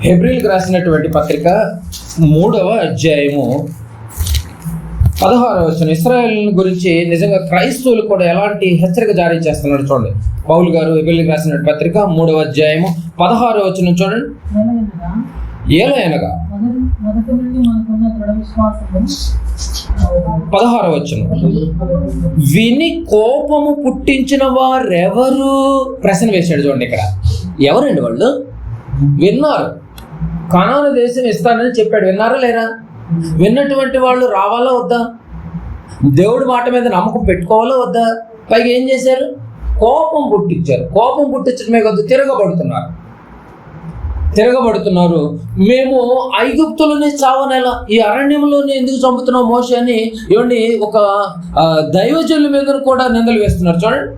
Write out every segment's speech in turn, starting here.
హెబ్రీయులకు రాసినటువంటి పత్రిక 3వ అధ్యాయము 16వ వచనం. ఇశ్రాయేల్ గురించి నిజంగా క్రైస్తవులు కూడా ఎలాంటి హెచ్చరిక జారీ చేస్తున్నారు చూడండి. పౌలు గారు హెబ్రీయులకు రాసిన పత్రిక 3వ అధ్యాయము 16వ వచనం చూడండి. ఏలయనగా 16వ వచనం, విని కోపము పుట్టించిన వారెవరు? ప్రశ్న వేశాడు చూడండి. ఇక్కడ ఎవరండి వాళ్ళు? విన్నారు, కనాను దేశం ఇస్తానని చెప్పాడు. విన్నారా లేరా? విన్నటువంటి వాళ్ళు రావాలా వద్దా? దేవుడి మాట మీద నమ్మకం పెట్టుకోవాలా వద్దా? పైగా ఏం చేశారు? కోపం పుట్టించారు. కోపం పుట్టించడమే కాదు, తిరగబడుతున్నారు. మేము ఐగుప్తులోనే చావనేలా, ఈ అరణ్యంలోనే ఎందుకు చంపుతున్నాం మోషే అని ఇవన్నీ ఒక దైవజనుల మీద కూడా నిందలు వేస్తున్నారు చూడండి.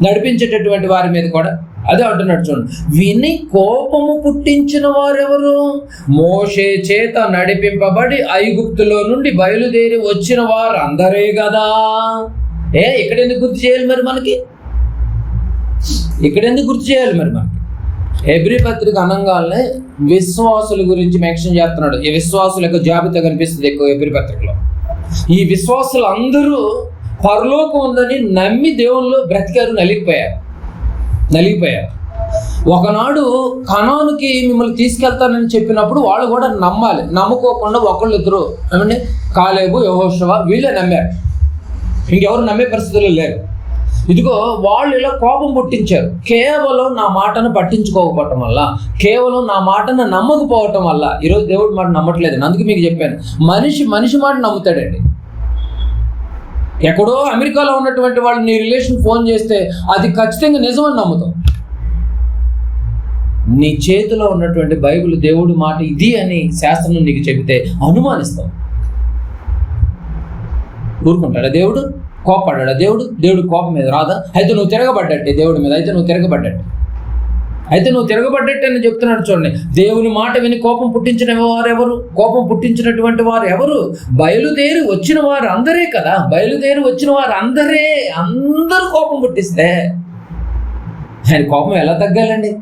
నడిపించేటటువంటి వారి మీద కూడా అదే అంటున్నాడు చూడండి. విని కోపము పుట్టించిన వారెవరు? మోషే చేత నడిపింపబడి ఐగుప్తులో నుండి బయలుదేరి వచ్చిన వారు అందరే కదా. ఇక్కడ ఎందుకు గుర్తు చేయాలి మరి మనకి? హెబ్రీ పత్రిక అనంగానే విశ్వాసుల గురించి మెన్షన్ చేస్తున్నాడు. ఈ విశ్వాసుల యొక్క జాబితా కనిపిస్తుంది ఎక్కువ హెబ్రీ పత్రికలో. ఈ విశ్వాసులు అందరూ పరలోకం ఉందని నమ్మి దేవుల్లో బ్రతికారు, నలిగిపోయారు. ఒకనాడు కనానుకి మిమ్మల్ని తీసుకెళ్తానని చెప్పినప్పుడు వాళ్ళు కూడా నమ్మాలి. నమ్ముకోకుండా ఒకళ్ళిద్దరు ఏమంటే కాలేబు, యెహోషువ వీళ్ళే నమ్మారు. ఇంకెవరు నమ్మే పరిస్థితుల్లో లేరు. ఇదిగో వాళ్ళు ఇలా కోపం పుట్టించారు. కేవలం నా మాటను పట్టించుకోకపోవటం వల్ల, కేవలం నా మాటను నమ్మకపోవటం వల్ల ఈరోజు దేవుడి మాట నమ్మట్లేదు. అందుకు మీకు చెప్పాను, మనిషి మాట నమ్ముతాడండి. ఎక్కడో అమెరికాలో ఉన్నటువంటి వాళ్ళు నీ రిలేషన్ ఫోన్ చేస్తే అది ఖచ్చితంగా నిజమని నమ్ముతాం. నీ చేతిలో ఉన్నటువంటి బైబిల్ దేవుడి మాట ఇది అని శాస్త్రం నీకు చెబితే అనుమానిస్తాం. ఊరుకుంటాడా దేవుడు? కోపడ్డా దేవుడు కోపం మీద రాదా? అయితే నువ్వు తిరగబడ్డట్టే దేవుడి మీద. అయితే నువ్వు తిరగబడ్డట్టే అని చెప్తున్నాడు చూడండి. దేవుని మాట విని కోపం పుట్టించిన వారెవరు? కోపం పుట్టించినటువంటి వారు ఎవరు? బయలుదేరి వచ్చిన వారు అందరే కదా. అందరూ కోపం పుట్టిస్తే ఆయన కోపం ఎలా తగ్గాలండి?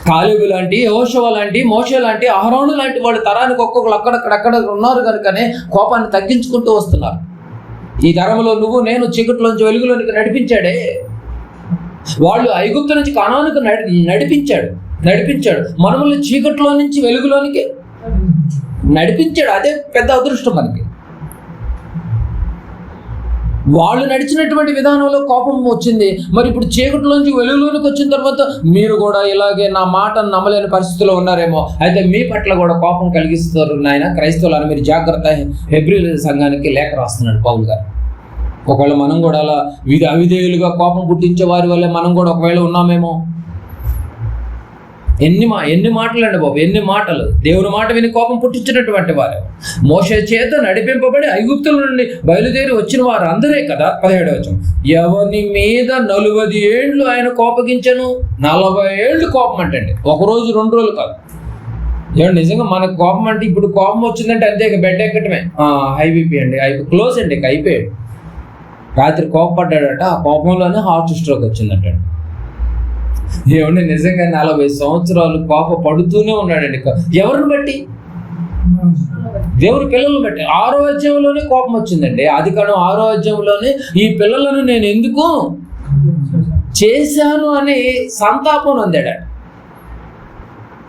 కాలేబు లాంటి, యెహోషువ లాంటి, మోషే లాంటి, అహరోను లాంటి వాళ్ళు తరానికి ఒక్కొక్కరు అక్కడక్కడ ఉన్నారు కనుకనే కోపాన్ని తగ్గించుకుంటూ వస్తున్నారు. ఈ తరంలో నువ్వు నేను చీకట్లోంచి వెలుగులోనికి నడిపించాడే. వాళ్ళు ఐగుప్తు నుంచి కనానుకు నడిపించాడు. మనల్ని చీకట్లో నుంచి వెలుగులోనికి నడిపించాడు. అదే పెద్ద అదృష్టం మనకి. వాళ్ళు నడిచినటువంటి విధానంలో కోపం వచ్చింది. మరి ఇప్పుడు చీకట్లోంచి వెలుగులోనికి వచ్చిన తర్వాత మీరు కూడా ఇలాగే నా మాటను నమ్మలేని పరిస్థితిలో ఉన్నారేమో. అయితే మీ పట్ల కూడా కోపం కలిగిస్తారు నాయన క్రైస్తవులని మీరు జాగ్రత్త. హెబ్రీయుల సంఘానికి లేఖ రాస్తున్నాడు పౌలు గారు. ఒకవేళ మనం కూడా అలా అవిధేయులుగా కోపం పుట్టించే వారి వల్లే మనం కూడా ఒకవేళ ఉన్నామేమో. ఎన్ని మాటలండి బాబు, ఎన్ని మాటలు. దేవుని మాట విని కోపం పుట్టించినటువంటి వారు మోషే చేత నడిపింపబడి ఐగుప్తుల నుండి బయలుదేరి వచ్చిన వారు అందరే కదా. 17వ వచనం, ఎవని మీద 40 ఏళ్ళు ఆయన కోపగించను. 40 ఏళ్ళు కోపం అంటండి. ఒక రోజు 2 రోజులు కాదు. ఏమండి నిజంగా మనకు కోపం అంటే ఇప్పుడు కోపం వచ్చిందంటే అంతే, బెడ్ ఎక్కటమే. హై బీపీ అండి, క్లోజ్ అండి, అయిపోయాడు. రాత్రి కోపపడ్డాడట, ఆ కోపంలోనే హార్ట్ స్ట్రోక్ వచ్చిందటండి. ఏమండి నిజంగా 40 సంవత్సరాలు కోప పడుతూనే ఉన్నాడండి. ఎవరిని బట్టి? దేవుని పిల్లలను బట్టి. 6వ అధ్యాయంలోనే కోపం వచ్చిందండి. ఆదికాండం 6వ అధ్యాయంలోనే ఈ పిల్లలను నేను ఎందుకు చేశాను అని సంతాపం అందాడు.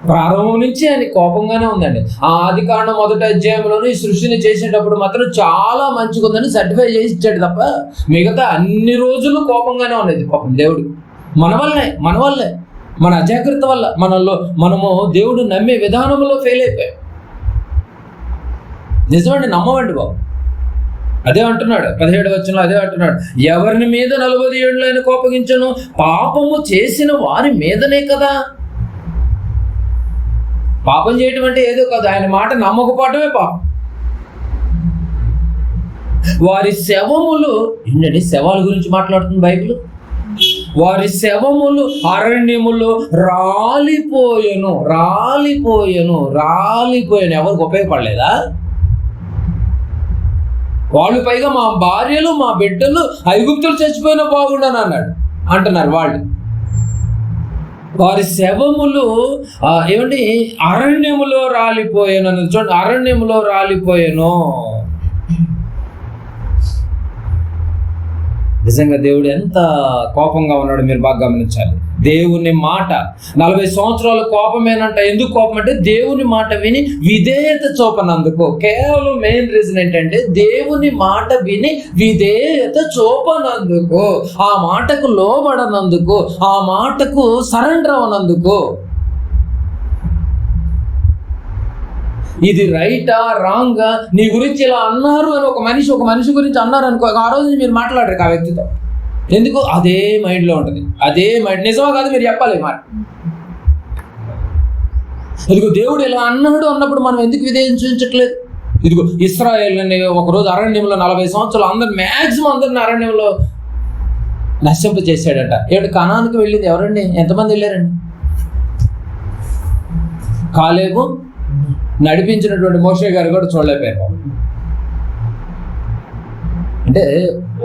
ప్రారంభం నుంచి ఆయన కోపంగానే ఉందండి. ఆ ఆదికాండం 1వ అధ్యాయంలోనే ఈ సృష్టిని చేసేటప్పుడు మాత్రం చాలా మంచిగా ఉందని సర్టిఫై చేసి ఇచ్చాడు తప్ప మిగతా అన్ని రోజులు కోపంగానే ఉన్నది పాపం దేవుడు. మన వల్లే మన అజాగ్రత్త వల్ల మనము దేవుడు నమ్మే విధానంలో ఫెయిల్ అయిపోయాం. నిజమండి, నమ్మవండి బాబు. అదే అంటున్నాడు 17వ వచనంలో, అదే అంటున్నాడు, ఎవరిని మీద 40 ఏళ్ళు ఆయన కోపగించను? పాపము చేసిన వారి మీదనే కదా. పాపం చేయటం అంటే ఏదో కాదు, ఆయన మాట నమ్మకపోవటమే పాపం. వారి శవములు, ఏంటండి శవాల గురించి మాట్లాడుతుంది బైబిల్. వారి శవములు అరణ్యములో రాలిపోయెను. ఎవరికి ఉపయోగపడలేదా? వాళ్ళు పైగా మా భార్యలు మా బిడ్డలు ఐగుప్తులు చచ్చిపోయినా బాగుండని అంటున్నారు వాళ్ళు. వారి శవములు ఏమండి అరణ్యములో రాలిపోయాను. చూడండి, అరణ్యములో రాలిపోయాను. నిజంగా దేవుడు ఎంత కోపంగా ఉన్నాడు మీరు బాగా గమనించాలి. దేవుని మాట 40 సంవత్సరాల కోపమేనంట. ఎందుకు కోపం అంటే దేవుని మాట విని విధేయత చూపనందుకు. కేవలం మెయిన్ రీజన్ ఏంటంటే దేవుని మాట విని విధేయత చూపనందుకు, ఆ మాటకు లోబడనందుకు, ఆ మాటకు సరెండర్ అవనందుకు. ఇది రైటా రాంగా, నీ గురించి ఇలా అన్నారు అని ఒక మనిషి గురించి అన్నారు అనుకో, ఆ రోజు మీరు మాట్లాడరు ఆ వ్యక్తితో. ఎందుకు? అదే మైండ్లో ఉంటుంది, అదే మైండ్. నిజమా కాదు మీరు చెప్పాలి మాట. ఇదిగో దేవుడు ఇలా అన్నాడు అన్నప్పుడు మనం ఎందుకు విధేయం చూపించట్లేదు? ఇదిగో ఇశ్రాయేలుని ఒకరోజు అరణ్యంలో 40 సంవత్సరాలు మ్యాక్సిమం అందరిని అరణ్యంలో నశింప చేశాడట. ఏడు కనానికి వెళ్ళింది ఎవరండి? ఎంతమంది వెళ్ళారండి? కాలేబు నడిపించినటువంటి మోషే గారు కూడా చూడలేకపోయారు. అంటే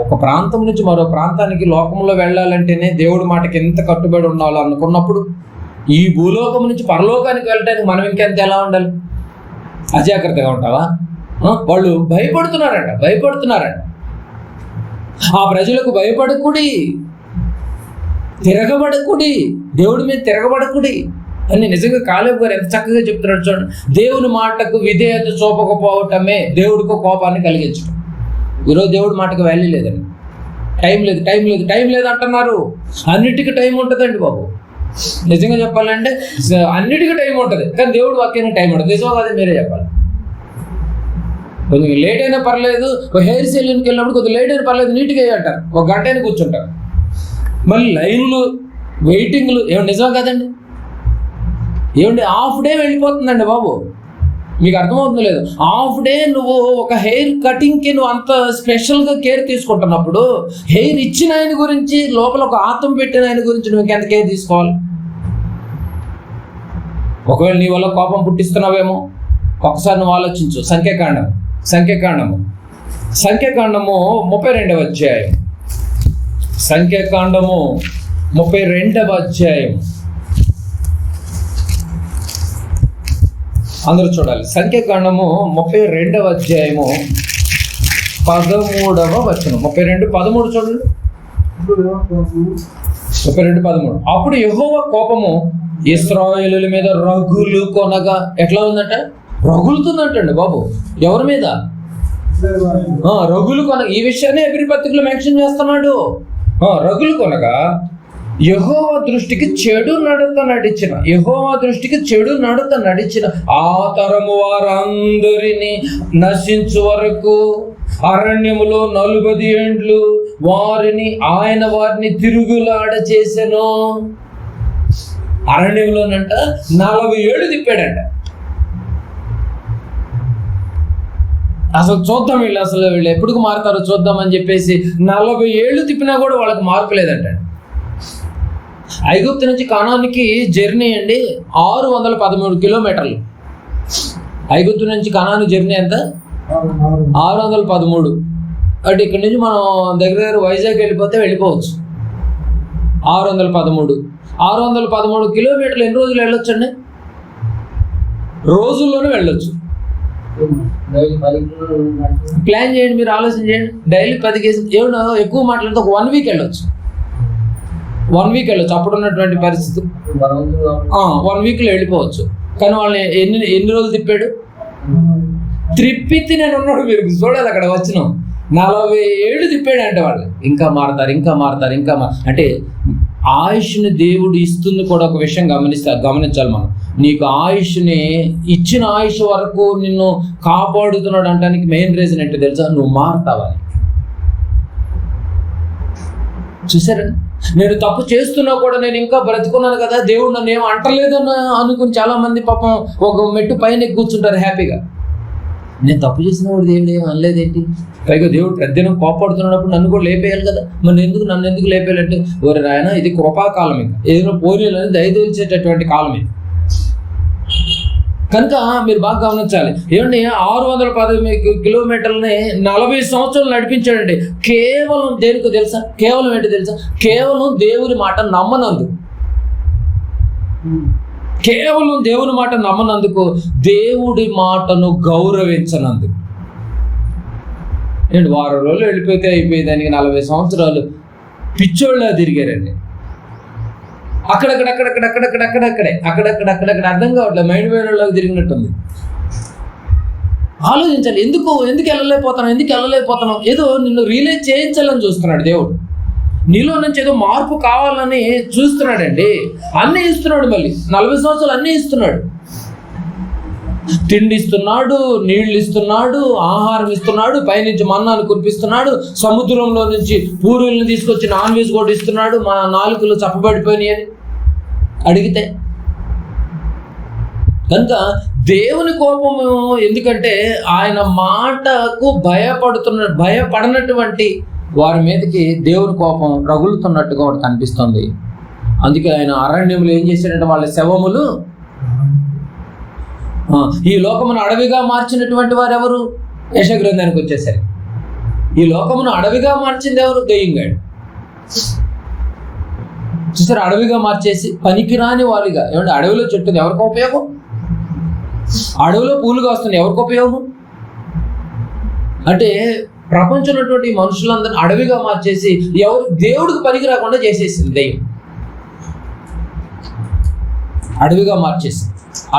ఒక ప్రాంతం నుంచి మరో ప్రాంతానికి లోకంలో వెళ్ళాలంటేనే దేవుడి మాటకి ఎంత కట్టుబడి ఉండాలో అనుకున్నప్పుడు, ఈ భూలోకం నుంచి పరలోకానికి వెళ్ళడానికి మనం ఇంకెంత ఎలా ఉండాలి? అజాగ్రత్తగా ఉంటావా? వాళ్ళు భయపడుతున్నారంట. ఆ ప్రజలకు భయపడకుడి, తిరగబడకుడి, దేవుడి మీద తిరగబడకుడి అని నిజంగా కాలేబు గారు ఎంత చక్కగా చెప్తున్నాడు చూడండి. దేవుని మాటకు విధేయత చూపకపోవటమే దేవుడికి కోపాన్ని కలిగించడం. ఈరోజు దేవుడి మాటకు వాల్యూ లేదండి. టైం లేదు అంటున్నారు. అన్నిటికీ టైం ఉంటుందండి బాబు. నిజంగా చెప్పాలంటే అన్నిటికీ టైం ఉంటుంది, కానీ దేవుడి వాక్యానికి టైం ఉంటుంది. నిజమా కాదు మీరే చెప్పాలి. కొద్దిగా లేట్ అయినా పర్లేదు, హెయిర్ సెలూన్కి వెళ్ళినప్పుడు కొద్దిగా లేట్ అయినా పర్లేదు, నీట్గా అంటారు. 1 గంట అయినా కూర్చుంటారు. మళ్ళీ లైన్లు, వెయిటింగ్లు. ఏమండి నిజమా కాదండి? ఏమండి హాఫ్ డే వెళ్ళిపోతుందండి బాబు. మీకు అర్థమవుతుందో లేదు? హాఫ్ డే నువ్వు ఒక హెయిర్ కటింగ్కి నువ్వు అంత స్పెషల్గా కేర్ తీసుకుంటున్నప్పుడు, హెయిర్ ఇచ్చిన ఆయన గురించి, లోపల ఒక ఆత్మ పెట్టిన ఆయన గురించి నువ్వు ఇంకెంత కేర్ తీసుకోవాలి? ఒకవేళ నీ వల్ల కోపం పుట్టిస్తున్నావేమో ఒకసారి నువ్వు ఆలోచించు. సంఖ్యాకాండము 32వ అధ్యాయం. సంఖ్యాకాండము 32వ అధ్యాయం. అందరూ చూడాలి. సంఖ్యాకాండము 32వ అధ్యాయము 13వ వచనం. 32:13 చూడండి. 32:13. అప్పుడు యెహోవా కోపము ఇశ్రాయేలుల మీద రగులు కొనగా, ఎట్లా ఉందంట? రగులుతుందంటండి బాబు. ఎవరి మీద? రగులు కొనగా. ఈ విషయాన్ని ఎబ్రీ పత్రికలో మెన్షన్ చేస్తున్నాడు. రగులు కొనగా యెహోవా దృష్టికి చెడు నడత నడిచిన ఆ తరము వారందరినీ నశించు వరకు అరణ్యములో 40 ఏండ్లు వారిని తిరుగులాడ చేసెను. అరణ్యంలోనంట 40 ఏళ్ళు తిప్పాడంట. అసలు చూద్దాం వీళ్ళు ఎప్పుడు మారుతారో చూద్దామని చెప్పేసి 40 ఏళ్ళు తిప్పినా కూడా వాళ్ళకి మార్పు లేదంట. ఐగుప్తు నుంచి కనానికి జర్నీ అండి 613 కిలోమీటర్లు. ఐగుప్తు నుంచి కనాను జర్నీ ఎంత? 613. అంటే ఇక్కడి నుంచి మనం దగ్గర వైజాగ్ వెళ్ళిపోవచ్చు. 613 కిలోమీటర్లు ఎన్ని రోజులు వెళ్ళొచ్చండి? రోజుల్లోనే వెళ్ళొచ్చు. ప్లాన్ చేయండి, మీరు ఆలోచన చేయండి. డైలీ 10 కేజీలు ఏమన్నా ఎక్కువ మాట్లాడితే ఒక 1 వీక్ వెళ్ళొచ్చు. 1 వీక్ వెళ్ళొచ్చు. అప్పుడు ఉన్నటువంటి పరిస్థితి 1 వీక్లో వెళ్ళిపోవచ్చు. కానీ వాళ్ళని ఎన్ని రోజులు తిప్పాడు? త్రిప్పితి నేను ఉన్నాడు. మీరు చూడాలి, అక్కడ వచ్చినాం 40 ఏళ్ళు తిప్పాడు అంటే వాళ్ళు ఇంకా మారుతారు. అంటే ఆయుష్ని దేవుడు ఇస్తుంది కూడా. ఒక విషయం గమనించాలి మనం. నీకు ఆయుష్ని ఇచ్చిన ఆయుష్ వరకు నిన్ను కాపాడుతున్నాడు అంటానికి మెయిన్ రీజన్ ఏంటో తెలుసా? నువ్వు మారుతావని. చూసారండి, నేను తప్పు చేస్తున్నా కూడా నేను ఇంకా బ్రతుకున్నాను కదా, దేవుడు నన్ను ఏం అంటలేదని అనుకుని చాలా మంది పాపం ఒక మెట్టు పైన కూర్చుంటారు హ్యాపీగా. నేను తప్పు చేసిన వాడు దేవుడు ఏం అనలేదేంటి? పైగా దేవుడు పెద్దను కోపడుతున్నప్పుడు నన్ను కూడా లేపేయాలి కదా, నన్ను ఎందుకు లేపేయాలంటే, ఓరి నాయన ఇది కృపాకాలం, ఇంకా ఏదైనా పోనీలని దయచేసేటటువంటి కాలం ఇది. కనుక మీరు బాగా గమనించాలి. ఏమండి 610 కిలోమీటర్లని 40 సంవత్సరాలు నడిపించాడండి. కేవలం దేనికి తెలుసా? కేవలం ఏంటి తెలుసా? కేవలం దేవుని మాట నమ్మనందు. కేవలం దేవుని మాట నమ్మనందుకు, దేవుడి మాటను గౌరవించనందుకు. నేను వారం రోజులు వెళ్ళిపోతే అయిపోయింది, దానికి 40 సంవత్సరాలు పిచ్చోళ్ళ తిరిగారండి. అక్కడక్కడ అర్థం కావట్లేదు, మైండ్ వేరేలాగా తిరిగినట్టుంది. ఆలోచించాలి, ఎందుకు వెళ్ళలేకపోతున్నాం. ఏదో నిన్ను రియలైజ్ చేయించాలని చూస్తున్నాడు దేవుడు. నీలో నుంచి ఏదో మార్పు కావాలని చూస్తున్నాడండి. అన్నీ ఇస్తున్నాడు, మళ్ళీ 40 సంవత్సరాలు అన్నీ ఇస్తున్నాడు. తిండి ఇస్తున్నాడు, నీళ్లు ఇస్తున్నాడు, ఆహారం ఇస్తున్నాడు, పైనుంచి మన్నాను కురిపిస్తున్నాడు, సముద్రంలో నుంచి పూరీలను తీసుకొచ్చి నాన్ వెజ్ కూడా ఇస్తున్నాడు. మా నాలుకలు చప్పబడిపోయినాయి అని అడిగితే కనుక దేవుని కోపము ఎందుకంటే ఆయన మాటకు భయపడనటువంటి వారి మీదకి దేవుని కోపం రగులుతున్నట్టుగా ఒకటి కనిపిస్తుంది. అందుకే ఆయన అరణ్యంలో ఏం చేశాడంటే వాళ్ళ శవములు, ఈ లోకమును అడవిగా మార్చినటువంటి వారు ఎవరు? యెషయా గ్రంథానికి వచ్చేసరి ఈ లోకమును అడవిగా మార్చింది ఎవరు? దెయ్యంగాడు. చూసారు, అడవిగా మార్చేసి పనికిరాని వారిగా. ఏమంటే అడవిలో చెట్టు ఎవరికి ఉపయోగం? అడవిలో పూలుగా వస్తుంది ఎవరికి ఉపయోగం? అంటే ప్రపంచంలో ఉన్నటువంటి మనుషులందరినీ అడవిగా మార్చేసి ఎవరు దేవుడికి పనికి రాకుండా చేసేసింది దెయ్యం. అడవిగా మార్చేసి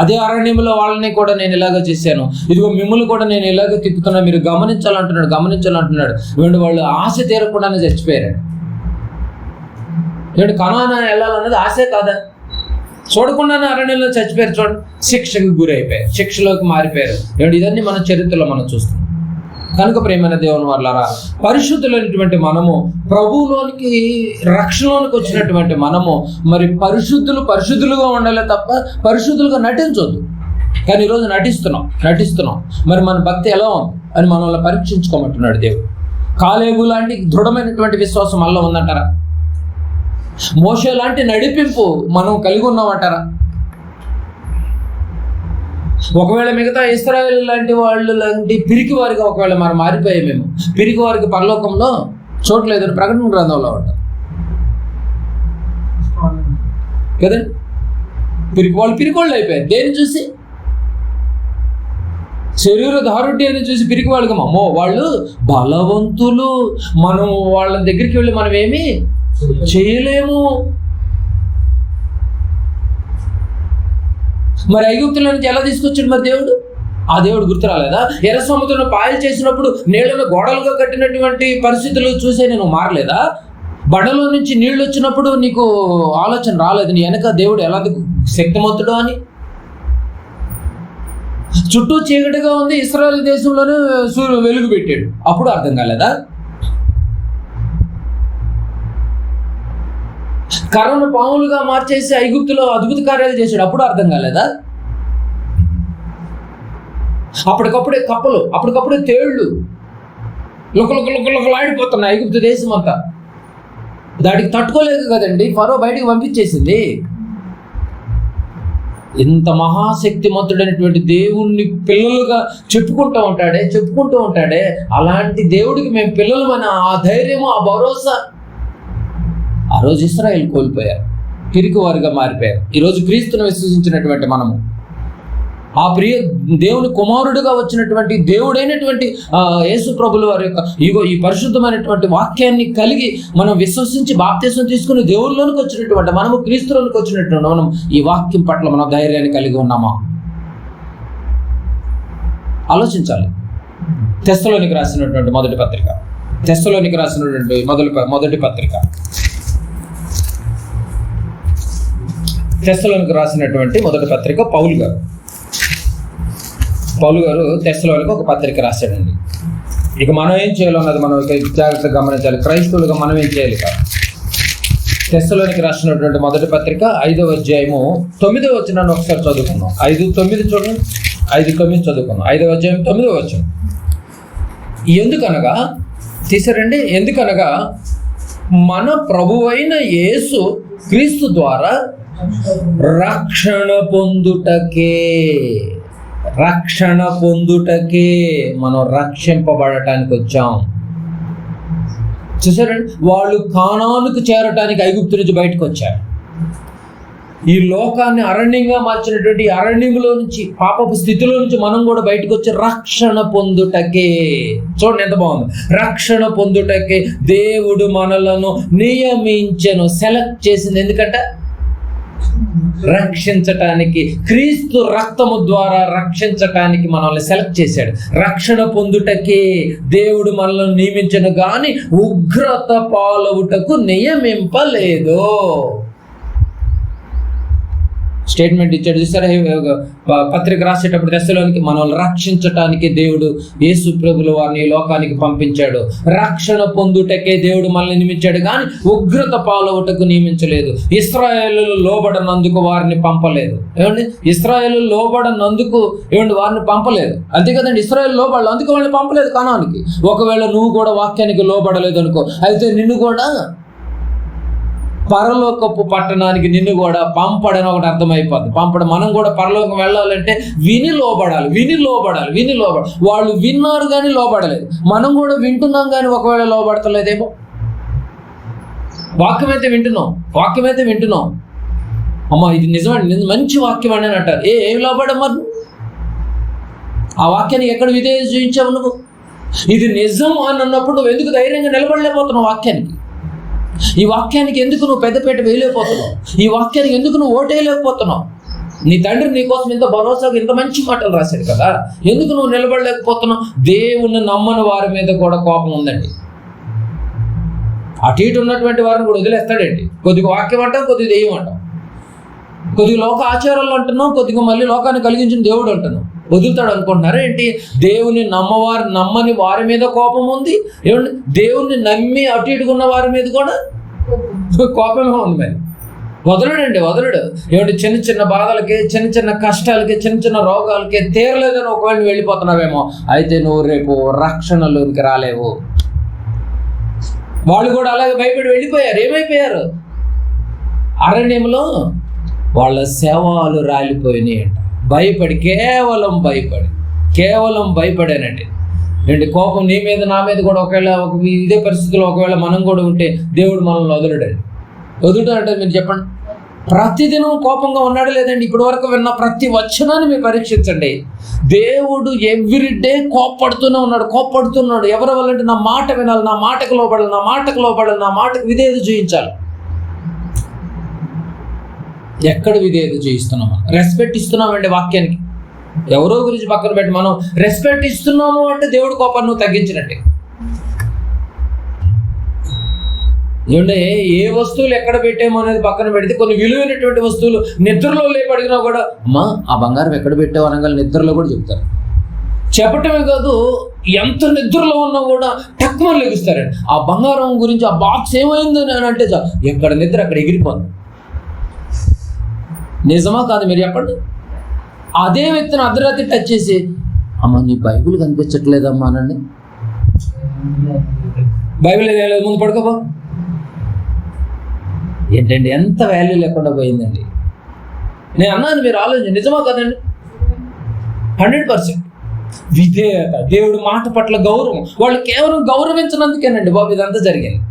అదే అరణ్యంలో వాళ్ళని కూడా నేను ఇలాగ చేశాను, ఇదిగో మిమ్మల్ని కూడా నేను ఇలాగ తిప్పుతున్నా, మీరు గమనించాలంటున్నాడు. వీళ్ళు వాళ్ళు ఆశ తీరకుండానే చచ్చిపోయారు. వీడు కనానా వెళ్ళాలన్నది ఆశే కాదా? చూడకుండానే అరణ్యంలో చచ్చిపోయారు. చూడండి, శిక్షకు గురి అయిపోయారు, శిక్షలోకి మారిపోయారు. ఇదన్నీ మన చరిత్రలో మనం చూస్తాం. కనుక ప్రియమైన దేవుని వాళ్ళారా, పరిశుద్ధులైనటువంటి మనము, ప్రభువులోనికి రక్షణలోనికి వచ్చినటువంటి మనము మరి పరిశుద్ధులుగా ఉండాలి తప్ప పరిశుద్ధులుగా నటించొద్దు. కానీ ఈరోజు నటిస్తున్నాం. మరి మన భక్తి ఎలా ఉంది అని మనల్ని పరీక్షించుకోమంటున్నాడు దేవుడు. కాలేబు లాంటి దృఢమైనటువంటి విశ్వాసం మనలో ఉందంటారా? మోషే లాంటి నడిపింపు మనం కలిగి ఉన్నామంటారా? ఒకవేళ మిగతా ఇశ్రాయేలు లాంటి వాళ్ళు లాంటి పిరికి వారిగా ఒకవేళ మనం మారిపోయామేమో, పిరికి వారికి పరలోకంలో చోట్లేదని ప్రకటన గ్రంథంలో ఉంటారు కదండి. పిరికివాళ్ళు అయిపోయారు. దేన్ని చూసి? శరీర దారుఢ్యాన్ని చూసి పిరికి వాళ్ళకి, అమ్మో వాళ్ళు బలవంతులు, మనం వాళ్ళ దగ్గరికి వెళ్ళి మనం ఏమీ చేయలేము. మరి ఐగుప్తుల నుంచి ఎలా తీసుకొచ్చాడు మరి దేవుడు? ఆ దేవుడు గుర్తు రాలేదా? ఎర్ర సముద్రంలో పాయలు చేసినప్పుడు నీళ్లను గోడలుగా కట్టినటువంటి పరిస్థితులు చూసే నేను మారలేదా? బండలో నుంచి నీళ్లు వచ్చినప్పుడు నీకు ఆలోచన రాలేదు నీ వెనక దేవుడు ఎలా శక్తిమంతుడు అని? చుట్టూ చీకటిగా ఉంది, ఇశ్రాయేలు దేశంలోనే సూర్యుడు వెలుగు పెట్టాడు, అప్పుడు అర్థం కాలేదా? కర్రను పాములుగా మార్చేసి ఐగుప్తులో అద్భుత కార్యాలు చేశాడు, అప్పుడు అర్థం కాలేదా? అప్పటికప్పుడే కప్పలు, అప్పటికప్పుడే తేళ్లు లుకలుకలాడిపోతున్నాయి ఐగుప్తు దేశం అంతా. దానికి తట్టుకోలేక కదండి ఫరో బయటికి పంపించేసింది. ఇంత మహాశక్తిమంతుడైనటువంటి దేవుణ్ణి పిల్లలుగా చెప్పుకుంటూ ఉంటాడే, అలాంటి దేవుడికి మేము పిల్లలమైన ఆ ధైర్యము, ఆ భరోసా ఆ రోజు ఇశ్రాయేలు కోల్పోయారు, పిరికి వారిగా మారిపోయారు. ఈరోజు క్రీస్తును విశ్వసించినటువంటి మనము, ఆ ప్రియ దేవుని కుమారుడుగా వచ్చినటువంటి దేవుడైనటువంటి యేసు ప్రభుల వారి యొక్క ఈ పరిశుద్ధమైనటువంటి వాక్యాన్ని కలిగి మనం విశ్వసించి బాప్తిసం తీసుకుని దేవుళ్ళలోనికి వచ్చినటువంటి మనము, క్రీస్తులోనికి వచ్చినటువంటి మనం ఈ వాక్యం పట్ల మనం ధైర్యాన్ని కలిగి ఉన్నామా? ఆలోచించాలి. తెస్సలోనికి రాసినటువంటి మొదటి పత్రిక పౌలు గారు తెస్సలోనికి ఒక పత్రిక రాశాడండి. ఇక మనం ఏం చేయాలో అన్నది మనం జాగ్రత్తగా గమనించాలి. క్రైస్తవులుగా మనం ఏం చేయాలి కాదు. తెస్సలోనికి రాసినటువంటి మొదటి పత్రిక 5వ అధ్యాయము 9వ వచనాన్ని ఒకసారి చదువుకుందాం. 5:9 చూడండి, 5:9 చదువుకుందాం. 5వ అధ్యాయం 9వ వచనం. ఎందుకనగా మన ప్రభువైన యేసు క్రీస్తు ద్వారా రక్షణ పొందుటకే మనం రక్షింపబడటానికి వచ్చాం. చూసారండి, వాళ్ళు కానానుకు చేరటానికి ఐగుప్తు నుంచి బయటకు వచ్చారు. ఈ లోకాన్ని అరణ్యంగా మార్చినటువంటి అరణ్యంలో నుంచి, పాపపు స్థితిలో నుంచి మనం కూడా బయటకు వచ్చి రక్షణ పొందుటకే, చూడండి ఎంత బాగుంది, రక్షణ పొందుటకే దేవుడు మనలను నియమించెను, సెలెక్ట్ చేసింది. ఎందుకంటే రక్షించటానికి, క్రీస్తు రక్తము ద్వారా రక్షించటానికి మనల్ని సెలెక్ట్ చేశాడు. రక్షణ పొందుటకే దేవుడు మనల్ని నియమించను గాని ఉగ్రత పాలవుటకు నియమింపలేదు. స్టేట్మెంట్ ఇచ్చాడు చూసారా, పత్రిక రాసేటప్పుడు దశలోనికి మనల్ని రక్షించటానికి దేవుడు యేసు ప్రభుల వారిని ఈ లోకానికి పంపించాడు. రక్షణ పొందుటకే దేవుడు మనల్ని నియమించాడు కానీ ఉగ్రత పాలవుటకు నియమించలేదు. ఇశ్రాయేలు లోబడనందుకు వారిని పంపలేదు. ఏమండి, ఇశ్రాయేలు లోబడనందుకు వారిని పంపలేదు. అంతే కదండి, ఇశ్రాయేలు లోబడాలి, అందుకు వాళ్ళని పంపలేదు కానానికి. ఒకవేళ నువ్వు కూడా వాక్యానికి లోబడలేదు అనుకో, అయితే నిన్ను కూడా పరలోకపు పట్టణానికి నిన్ను కూడా పంపడని ఒకటి అర్థమైపోద్ది. పంపడం, మనం కూడా పరలోకం వెళ్ళాలంటే విని లోబడాలి. వాళ్ళు విన్నారు కానీ లోబడలేదు. మనం కూడా వింటున్నాం కానీ ఒకవేళ లోబడతలేదేమో. వాక్యం అయితే వింటున్నాం, అమ్మా ఇది నిజమండి, మంచి వాక్యం అని అంటారు. ఏం లోబడమ్మా? ఆ వాక్యానికి ఎక్కడ విధేయత చూపించావు నువ్వు? ఇది నిజం అని అన్నప్పుడు నువ్వు ఎందుకు ధైర్యంగా నిలబడలేకపోతున్నావు? ఈ వాక్యానికి ఎందుకు నువ్వు పెద్దపేట వేయలేకపోతున్నావు? ఈ వాక్యానికి ఎందుకు నువ్వు ఓటేయలేకపోతున్నావు? నీ తండ్రి నీ కోసం ఇంత భరోసాగా ఇంత మంచి మాటలు రాశాడు కదా, ఎందుకు నువ్వు నిలబడలేకపోతున్నావు? దేవుణ్ణి నమ్మని వారి మీద కూడా కోపం ఉందండి. అటు ఇటు ఉన్నటువంటి వారిని కూడా వదిలేస్తాడండి. కొద్దిగా వాక్యం అంటాం, కొద్దిగా దెయ్యం అంటాం, కొద్దిగా లోక ఆచారాలు అంటున్నాం, కొద్దిగా మళ్ళీ లోకాన్ని కలిగించిన దేవుడు అంటున్నాం. వదులుతాడు అనుకుంటున్నారా ఏంటి? దేవుని నమ్మని వారి మీద కోపం ఉంది. ఏమంటే దేవుణ్ణి నమ్మి అటు ఇటుకున్న వారి మీద కూడా కోపమే ఉంది. మరి వదలడు. ఏమంటే చిన్న చిన్న బాధలకి, చిన్న చిన్న కష్టాలకి, చిన్న చిన్న రోగాలకి తీరలేదని ఒకవేళ వెళ్ళిపోతున్నావేమో, అయితే నువ్వు రేపు రక్షణలోనికి రాలేవు. వాళ్ళు కూడా అలాగే భయపడి వెళ్ళిపోయారు. ఏమైపోయారు? అరణ్యంలో వాళ్ళ శవాలు రాలిపోయినాయి అంట. కేవలం భయపడానండి. ఏంటి కోపం నీ మీద నా మీద కూడా ఒకవేళ ఇదే పరిస్థితుల్లో ఒకవేళ మనం కూడా ఉంటే దేవుడు మనల్ని వదులుతాడంటే మీరు చెప్పండి. ప్రతిదినం కోపంగా ఉన్నాడు లేదండి? ఇప్పటి వరకు విన్న ప్రతి వచనాన్ని మీరు పరీక్షించండి. దేవుడు ఎవ్రీడే కోప్పడుతూనే ఉన్నాడు. ఎవరి వల్లంటే నా మాట వినాలి, నా మాటకు లోబడాలి, నా మాటకు విధేయత చూపించాలి. ఎక్కడ విధేయత చూపిస్తున్నాం? రెస్పెక్ట్ ఇస్తున్నామండి వాక్యానికి. ఎవరో గురించి పక్కన పెట్టి మనం రెస్పెక్ట్ ఇస్తున్నాము అంటే దేవుడి కోపాన్ని నువ్వు తగ్గించినట్టే. ఏమంటే ఏ వస్తువులు ఎక్కడ పెట్టామో అనేది పక్కన పెడితే కొన్ని విలువైనటువంటి వస్తువులు నిద్రలో లేపడిగినా కూడా అమ్మా ఆ బంగారం ఎక్కడ పెట్టావు అనగా నిద్రలో కూడా చెప్తారు. చెప్పటమే కాదు, ఎంత నిద్రలో ఉన్నా కూడా టక్కుమని లెగుస్తారండి. ఆ బంగారం గురించి, ఆ బాక్స్ ఏమైందని అని అంటే ఎక్కడ నిద్ర అక్కడ ఎగిరిపోతుంది. నిజమా కాదు మీరు చెప్పండి? అదే వ్యక్తిని అర్ధరాత్రి టచ్ చేసి అమ్మ నీ బైబిల్ కనిపించట్లేదమ్మా అనండి. బైబిల్ ఏదో ముందు పడుకోబా. ఏంటండి ఎంత వాల్యూ లేకుండా పోయిందండి. నేను అన్నాను, మీరు ఆలోచించండి. నిజమా కదండి? 100% విధేయత, దేవుడి మాట పట్ల గౌరవం. వాళ్ళు కేవలం గౌరవించినందుకేనండి బాబు ఇదంతా జరిగింది.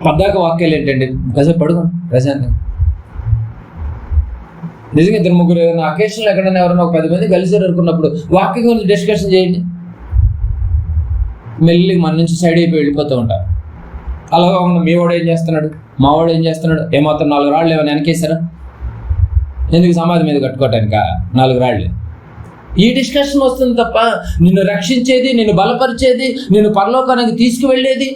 పద్దాక వాక్యాలు ఏంటండి? కాసేపు పడుకోండి ప్రశాంతంగా. నిజంగా ఇద్దరు ముగ్గురు ఏదైనా అకేషన్లో ఎక్కడైనా ఎవరైనా ఒక 10 మంది కలిసి అనుకున్నప్పుడు వాక్యం గురించి డిస్కషన్ చేయండి. మెల్లి మన నుంచి సైడ్ అయిపోయి వెళ్ళిపోతూ ఉంటారు. అలా కాకుండా మీ వాడు ఏం చేస్తున్నాడు, మా వాడు ఏం చేస్తున్నాడు, ఏమాత్రం 4 రాళ్ళు ఏమైనా వెనకేసారా? ఎందుకు సమాధి మీద కట్టుకోవటానికా 4 రాళ్ళు? ఈ డిస్కషన్ వస్తుంది తప్ప నిన్ను రక్షించేది, నిన్ను బలపరిచేది, నిన్ను పరలోకానికి తీసుకువెళ్ళేది,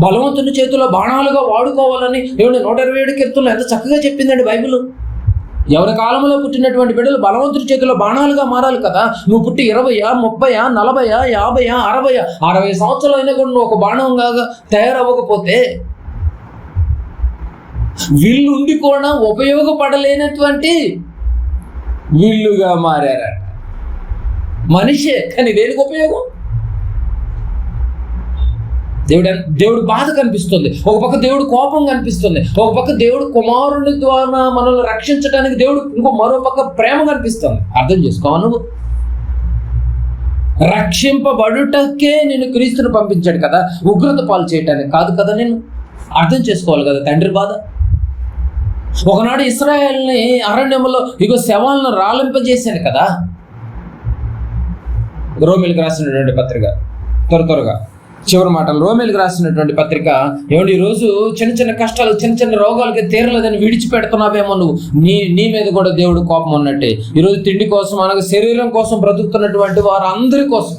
బలవంతుని చేతిలో బాణాలుగా వాడుకోవాలని 127 కీర్తనలు ఎంత చక్కగా చెప్పిందండి బైబిల్. ఎవరి కాలంలో పుట్టినటువంటి బిడ్డలు బలవంతుడి చేతిలో బాణాలుగా మారాలి కదా. నువ్వు పుట్టి 20, 30, 40, 50, 60 సంవత్సరాలు అయినా కూడా నువ్వు ఒక బాణంగా తయారవ్వకపోతే, విల్లు ఉండి కూడా ఉపయోగపడలేనటువంటి విల్లుగా మారారట. మనిషే కానీ దేనికి ఉపయోగం? దేవుడు బాధ కనిపిస్తుంది, ఒక పక్క దేవుడు కోపం కనిపిస్తుంది, ఒక పక్క దేవుడు కుమారుని ద్వారా మనల్ని రక్షించడానికి దేవుడు మరో పక్క ప్రేమ కనిపిస్తుంది. అర్థం చేసుకోవాలి. నువ్వు రక్షింపబడుటకే నేను క్రీస్తుని పంపించాడు కదా, ఉగ్రత పాలు చేయటానికి కాదు కదా. నేను అర్థం చేసుకోవాలి కదా తండ్రి బాధ. ఒకనాడు ఇశ్రాయేల్ని అరణ్యంలో శవాలను రాలింపజేశాను కదా. రోమీలకు రాసినటువంటి పత్రిక త్వరగా చివరి మాటలు, రోమీలకు రాసినటువంటి పత్రిక. ఏమండి, ఈరోజు చిన్న చిన్న కష్టాలు, చిన్న చిన్న రోగాలకి తీరలేదని విడిచిపెడుతున్నావేమో నువ్వు. నీ మీద కూడా దేవుడు కోపం ఉన్నట్టే. ఈరోజు తిండి కోసం, అనగా శరీరం కోసం బ్రతుకుతున్నటువంటి వారు అందరి కోసం,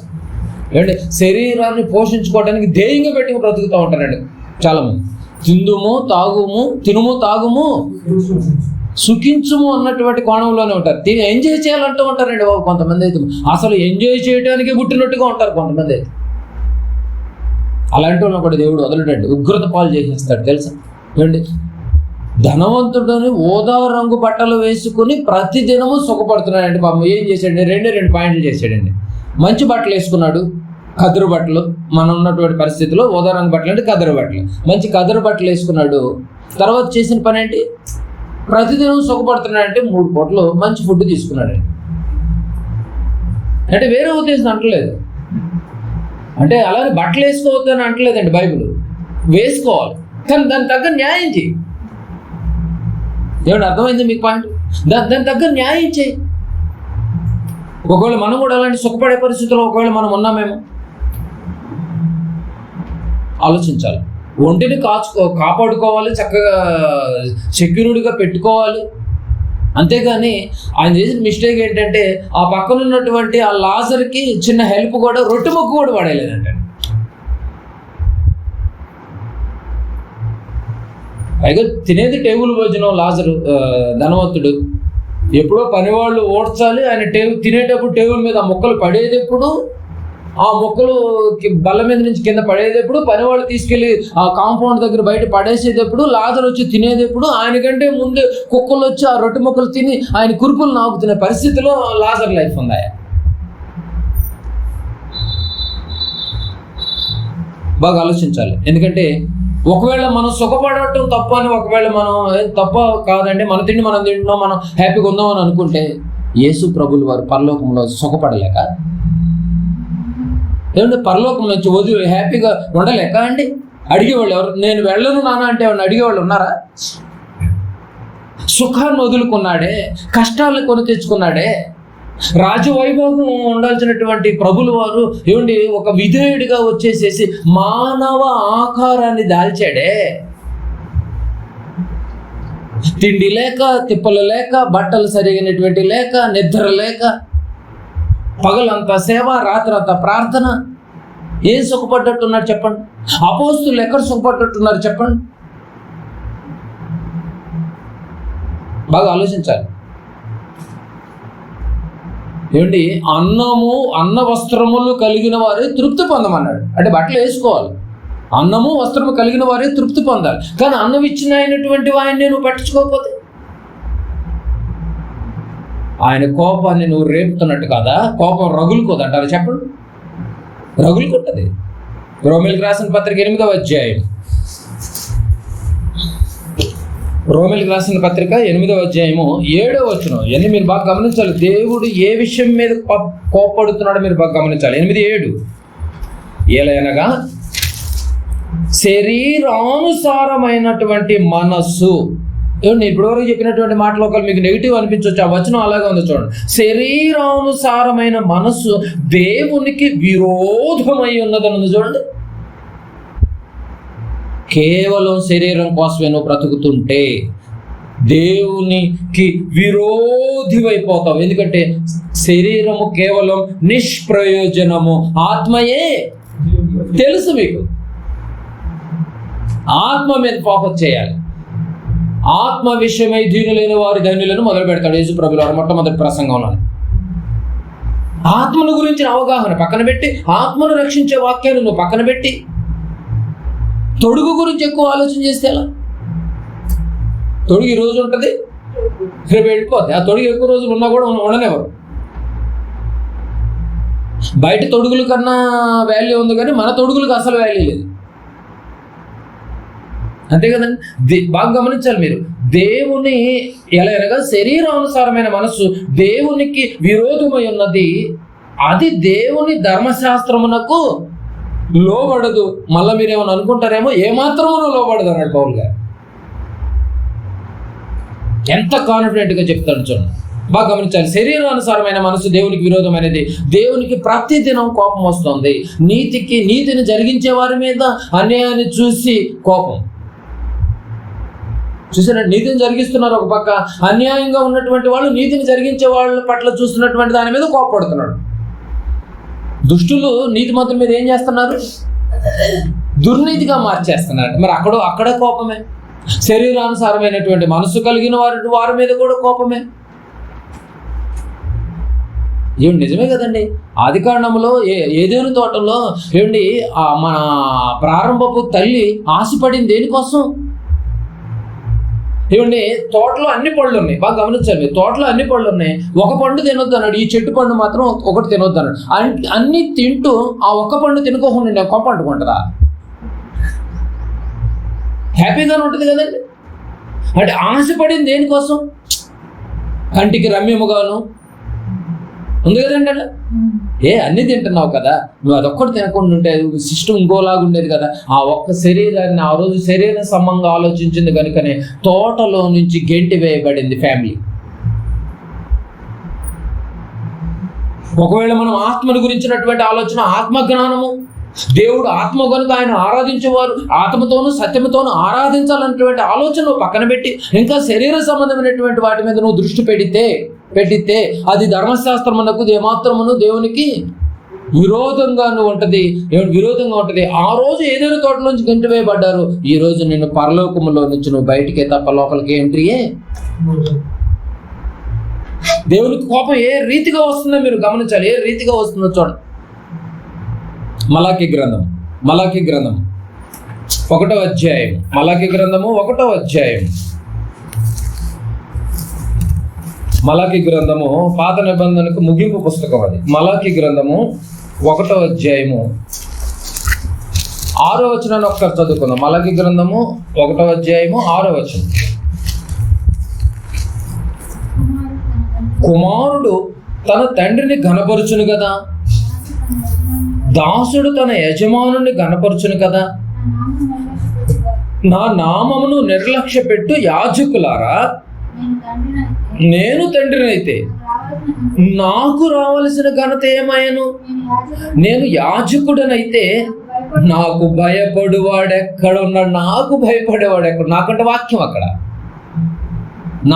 ఏమండి, శరీరాన్ని పోషించుకోవడానికి ధ్యేయంగా పెట్టి బ్రతుకుతూ ఉంటారండి చాలామంది. తినుము తాగుము సుఖించుము అన్నటువంటి కోణంలోనే ఉంటారు. ఎంజాయ్ చేయాలంటూ ఉంటారండి బాబు. కొంతమంది అయితే అసలు ఎంజాయ్ చేయడానికి పుట్టినట్టుగా ఉంటారు కొంతమంది అయితే. అలాంటి వాళ్ళని కూడా దేవుడు వదలడండి, ఉగ్రత పాలు చేసేస్తాడు తెలుసా. ఏమండి, ధనవంతుడని ఓదా రంగు బట్టలు వేసుకుని ప్రతిదినము సుఖపడుతున్నాడండి పాపం. ఏం చేశాడండి? రెండు పాయింట్లు చేశాడండి. మంచి బట్టలు వేసుకున్నాడు, కదురు బట్టలు. మనం ఉన్నటువంటి పరిస్థితిలో ఓదా రంగు బట్టలు అంటే కదురు బట్టలు, మంచి కదురు బట్టలు వేసుకున్నాడు. తర్వాత చేసిన పని ఏంటి? ప్రతిదినం సుఖపడుతున్నాడంటే 3 పూటలు మంచి ఫుడ్ తీసుకున్నాడండి. అంటే వేరే ఉద్దేశం అంటలేదు, అంటే అలానే బట్టలు వేసుకోవద్దు అని అంటలేదండి బైబిల్. వేసుకోవాలి, కానీ దాని తగ్గ న్యాయం చేయి. ఏమంటే అర్థమైంది మీకు పాయింట్? దాని తగ్గ న్యాయం చేయి. ఒకవేళ మనం కూడా అలాంటి సుఖపడే పరిస్థితుల్లో ఒకవేళ మనం ఉన్నామేమో ఆలోచించాలి. ఒంటిని కాపాడుకోవాలి, చక్కగా సెక్యూరిటీగా పెట్టుకోవాలి. అంతేగాని ఆయన చేసిన మిస్టేక్ ఏంటంటే ఆ పక్కన ఉన్నటువంటి ఆ లాజర్కి చిన్న హెల్ప్ కూడా, రొట్టె ముక్క కూడా పడేయలేదంటే. పైగా తినేది టేబుల్ భోజనం. లాజరు ధనవంతుడు ఎప్పుడో పనివాళ్ళు ఓడ్చాలి, ఆయన తినేటప్పుడు టేబుల్ మీద ఆ ముక్కలు పడేది ఎప్పుడు, ఆ మొక్కలు బల్ల మీద నుంచి కింద పడేటప్పుడు, పనివాళ్ళు తీసుకెళ్లి ఆ కాంపౌండ్ దగ్గర బయట పడేసేటప్పుడు, లాజర్ వచ్చి తినేటప్పుడు, ఆయనకంటే ముందు కుక్కలు వచ్చి ఆ రొట్టె మొక్కలు తిని ఆయన కురుపులు నాకుతున్న పరిస్థితిలో లాజర్ లైఫ్ ఉందా? బాగా ఆలోచించాలి. ఎందుకంటే ఒకవేళ మనం సుఖపడటం తప్ప అని, ఒకవేళ మనం తప్ప కాదండి, మన తిండి మనం తింటున్నాం, మనం హ్యాపీగా ఉందాం అని అనుకుంటే, యేసు ప్రభులు వారు పరలోకంలో సుఖపడలేక, ఏమంటే పరలోకం నుంచి వదిలి హ్యాపీగా ఉండలేక అండి? అడిగేవాళ్ళు ఎవరు? నేను వెళ్ళను నాన్న అంటే ఏమన్నా అడిగేవాళ్ళు ఉన్నారా? సుఖాన్ని వదులుకున్నాడే, కష్టాలను కొని తెచ్చుకున్నాడే, రాజవైభవం ఉండాల్సినటువంటి ప్రభులు వారు ఏమండి ఒక విధేయుడిగా వచ్చేసేసి మానవ ఆకారాన్ని దాల్చాడే. తిండి లేక, తిప్పలు లేక, బట్టలు సరిగినటువంటి లేక, నిద్ర లేక, పగలంతా సేవ, రాత్రంతా ప్రార్థన. ఏం సుఖపడ్డట్టున్నారు చెప్పండి? అపోస్తులు ఎక్కడ సుఖపడ్డట్టున్నారు చెప్పండి? బాగా ఆలోచించాలి. ఏమండి, అన్న వస్త్రములు కలిగిన వారే తృప్తి పొందమన్నాడు. అంటే బట్టలు వేసుకోవాలి, అన్నము వస్త్రము కలిగిన వారే తృప్తి పొందాలి. కానీ అన్నం ఇచ్చిన అయినటువంటి వాడిని నువ్వు పట్టించుకోకపోతే ఆయన కోపాన్ని నువ్వు రేపుతున్నట్టు కదా. కోపం రగులుకోదంటారు చెప్పండి? రగులుకుంటుంది. రోమీలకు రాసిన పత్రిక 8వ అధ్యాయం, రోమీలకు రాసిన పత్రిక 8వ అధ్యాయము 7వ వచనం. ఇవన్నీ మీరు బాగా గమనించాలి. దేవుడు ఏ విషయం మీద కోపడుతున్నాడో మీరు బాగా గమనించాలి. 8:7 ఏలయనగా శరీరానుసారమైనటువంటి మనస్సు. ఏమండి, ఇప్పటివరకు చెప్పినటువంటి మాటలు ఒకరు మీకు నెగిటివ్ అనిపించవచ్చు, ఆ వచనం అలాగే ఉంది చూడండి. శరీరానుసారమైన మనస్సు దేవునికి విరోధమై ఉన్నదని చూడండి. కేవలం శరీరం కోసమే నువ్వు బ్రతుకుతుంటే దేవునికి విరోధివైపోతావు. ఎందుకంటే శరీరము కేవలం నిష్ప్రయోజనము, ఆత్మయే తెలుసు మీకు. ఆత్మ మీద ఫోకస్ చేయాలి. ఆత్మ విషయమై దీనులైన వారి ధన్యులను మొదలు పెడతాడు యేసు ప్రభువు వారు మొట్టమొదటి ప్రసంగంలో. ఆత్మను గురించిన అవగాహన పక్కన పెట్టి, ఆత్మను రక్షించే వాక్యాన్ని నువ్వు పక్కన పెట్టి, తొడుగు గురించి ఎక్కువ ఆలోచన చేస్తే ఎలా? తొడుగు ఈ రోజు ఉంటుంది, రేపు వెళ్ళిపోద్ది. ఆ తొడుగు ఎక్కువ రోజులు ఉన్నా కూడా ఉండనివ్వరు. బయట తొడుగుల కన్నా వాల్యూ ఉంది, కానీ మన తొడుగులకు అసలు వాల్యూ లేదు. అంతే కదండి. బాగా గమనించాలి మీరు. దేవుని ఎలా అనగా శరీరానుసారమైన మనస్సు దేవునికి విరోధమై ఉన్నది. అది దేవుని ధర్మశాస్త్రమునకు లోబడదు. మళ్ళీ మీరేమని అనుకుంటారేమో, ఏమాత్రమో లోబడదు అన్నాడు పౌలు గారు. ఎంత కాన్ఫిడెంట్గా చెప్తాడు చూడండి. బాగా గమనించాలి. శరీరానుసారమైన మనసు దేవునికి విరోధమైనది. దేవునికి ప్రతి దినం కోపం వస్తుంది. నీతిని జరిగించే వారి మీద అన్యాయాన్ని చూసి కోపం. చూసారా, నీతిని జరిగిస్తున్నారు ఒక పక్క, అన్యాయంగా ఉన్నటువంటి వాళ్ళు నీతిని జరిగించే వాళ్ళ పట్ల చూస్తున్నటువంటి దాని మీద కోపపడుతున్నాడు. దుష్టులు నీతిమంతుల మీద ఏం చేస్తున్నారు? దుర్నీతిగా మార్చేస్తున్నారు. మరి అక్కడ కోపమే. శరీరానుసారమైనటువంటి మనసు కలిగిన వారి మీద కూడా కోపమే. ఏమిటి, నిజమే కదండి. ఆదికాండంలో ఏదేను తోటలో ఏమిటి మన ప్రారంభపు తల్లి ఆశపడింది దేనికోసం? ఏమండి, తోటలో అన్ని పళ్ళు ఉన్నాయి. బాగా గమనించాలి. తోటలో అన్ని పళ్ళు ఉన్నాయి, ఒక పండు తినొద్దు అన్నాడు. ఈ చెట్టు పండు మాత్రం ఒకటి తినొద్దు అన్నాడు. అన్ని తింటూ ఆ ఒక్క పండు తినుకోకుండా కోపం అంటుకుంటుందా? హ్యాపీగానే ఉంటుంది కదండి. అంటే ఆశపడింది దేనికోసం? కంటికి రమ్యముగాను ఉంది కదండి. అలా అన్నీ తింటున్నావు కదా, నువ్వు అదొక్కటి తినకుండా ఉంటే సిస్టమ్ ఇంకోలాగా ఉండేది కదా. ఆ ఒక్క శరీరాన్ని ఆ రోజు శరీర సమంగా ఆలోచించింది కనుకనే తోటలో నుంచి గెంటి వేయబడింది ఫ్యామిలీ. ఒకవేళ మనం ఆత్మని గురించినటువంటి ఆలోచన, ఆత్మజ్ఞానము, దేవుడు ఆత్మ కనుక ఆయన ఆరాధించేవారు ఆత్మతోనూ సత్యముతోనూ ఆరాధించాలన్నటువంటి ఆలోచన పక్కన పెట్టి ఇంకా శరీర సంబంధమైనటువంటి వాటి మీద నువ్వు దృష్టి పెట్టితే అది ధర్మశాస్త్రమునకు ఏమాత్రమును దేవునికి విరోధంగా ఉంటుంది. విరోధంగా ఉంటుంది. ఆ రోజు ఏదైనా తోట నుంచి గంటి వేయబడ్డారు. ఈ రోజు నిన్ను పరలోకములో నుంచి నువ్వు బయటికే తప్ప లోపలికి ఎంట్రీయే. దేవునికి కోపం ఏ రీతిగా వస్తుందో మీరు గమనించాలి. ఏ రీతిగా వస్తుందో చూడండి. మలాకి గ్రంథం 1వ అధ్యాయం. మలాకి గ్రంథము 1వ అధ్యాయం. మలాకి గ్రంథము పాత నిబంధనకు ముగింపు పుస్తకం అది. మలాకి గ్రంథము 1వ అధ్యాయము 6వ వచనాన్ని ఒకసారి చదువుకుందాం. మలాకి గ్రంథము 1వ అధ్యాయము 6వ వచనం. కుమారుడు తన తండ్రిని ఘనపరుచును కదా, దాసుడు తన యజమానుని ఘనపరుచును కదా. నా నామమును నిర్లక్ష్య పెట్టు యాజకులారా, నేను తండ్రినైతే నాకు రావలసిన ఘనత ఏమయ్యను? నేను యాజకుడనైతే నాకు భయపడేవాడెక్కడున్నాడు? నాకు భయపడేవాడు ఎక్కడ? నాకంటే వాక్యం అక్కడ.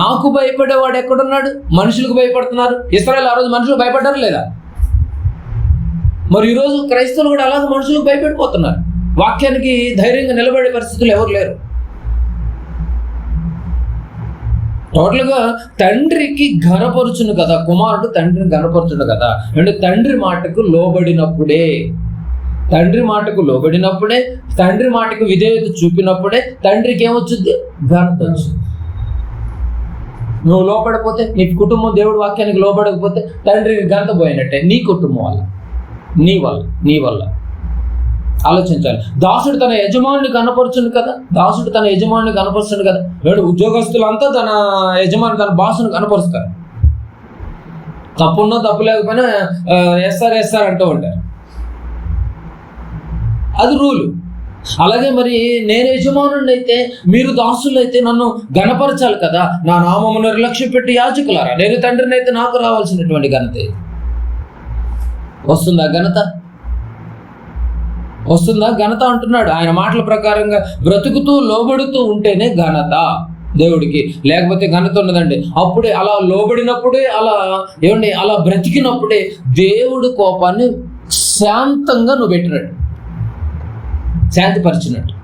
నాకు భయపడేవాడు ఎక్కడున్నాడు? మనుషులకు భయపడుతున్నారు. ఇశ్రాయేలు ఆ రోజు మనుషులు భయపడ్డారు లేదా? మరి ఈరోజు క్రైస్తవులు కూడా అలాగే మనుషులకు భయపడిపోతున్నారు. వాక్యానికి ధైర్యంగా నిలబడే పరిస్థితులు ఎవరు లేరు. టోటల్గా తండ్రికి ఘనపరుచును కదా, కుమారుడు తండ్రిని ఘనపరుచును కదా. అంటే తండ్రి మాటకు లోబడినప్పుడే, తండ్రి మాటకు విధేయత చూపినప్పుడే తండ్రికి ఏమొచ్చుద్ది? ఘనత వచ్చింది. నువ్వు లోపడపోతే, నీ కుటుంబం దేవుడి వాక్యానికి లోబడకపోతే తండ్రికి ఘనత పోయినట్టే. నీ కుటుంబం వల్ల, నీ వల్ల ఆలోచించాలి. దాసుడు తన యజమానుని కనపరుచును కదా. ఉద్యోగస్తులంతా తన యజమాని, తన బాసును కనపరుస్తారు. తప్పున్నా తప్పు లేకపోయినా ఎస్ఆర్ అంటూ ఉంటారు. అది రూలు. అలాగే మరి నేను యజమానుని అయితే, మీరు దాసులు అయితే నన్ను ఘనపరచాలి కదా. నా నామమును నిర్లక్ష్యం పెట్టి యాజకులారా, నేను తండ్రిని అయితే నాకు రావాల్సినటువంటి ఘనత వస్తుందా? ఘనత అంటున్నాడు. ఆయన మాటల ప్రకారంగా బ్రతుకుతూ లోబడుతూ ఉంటేనే ఘనత దేవుడికి, లేకపోతే ఘనత ఉన్నదండి. అప్పుడే అలా లోబడినప్పుడే, అలా బ్రతికినప్పుడే దేవుడి కోపాన్ని శాంతంగా నువ్వు పెట్టినట్టు, శాంతిపరిచినట్టు.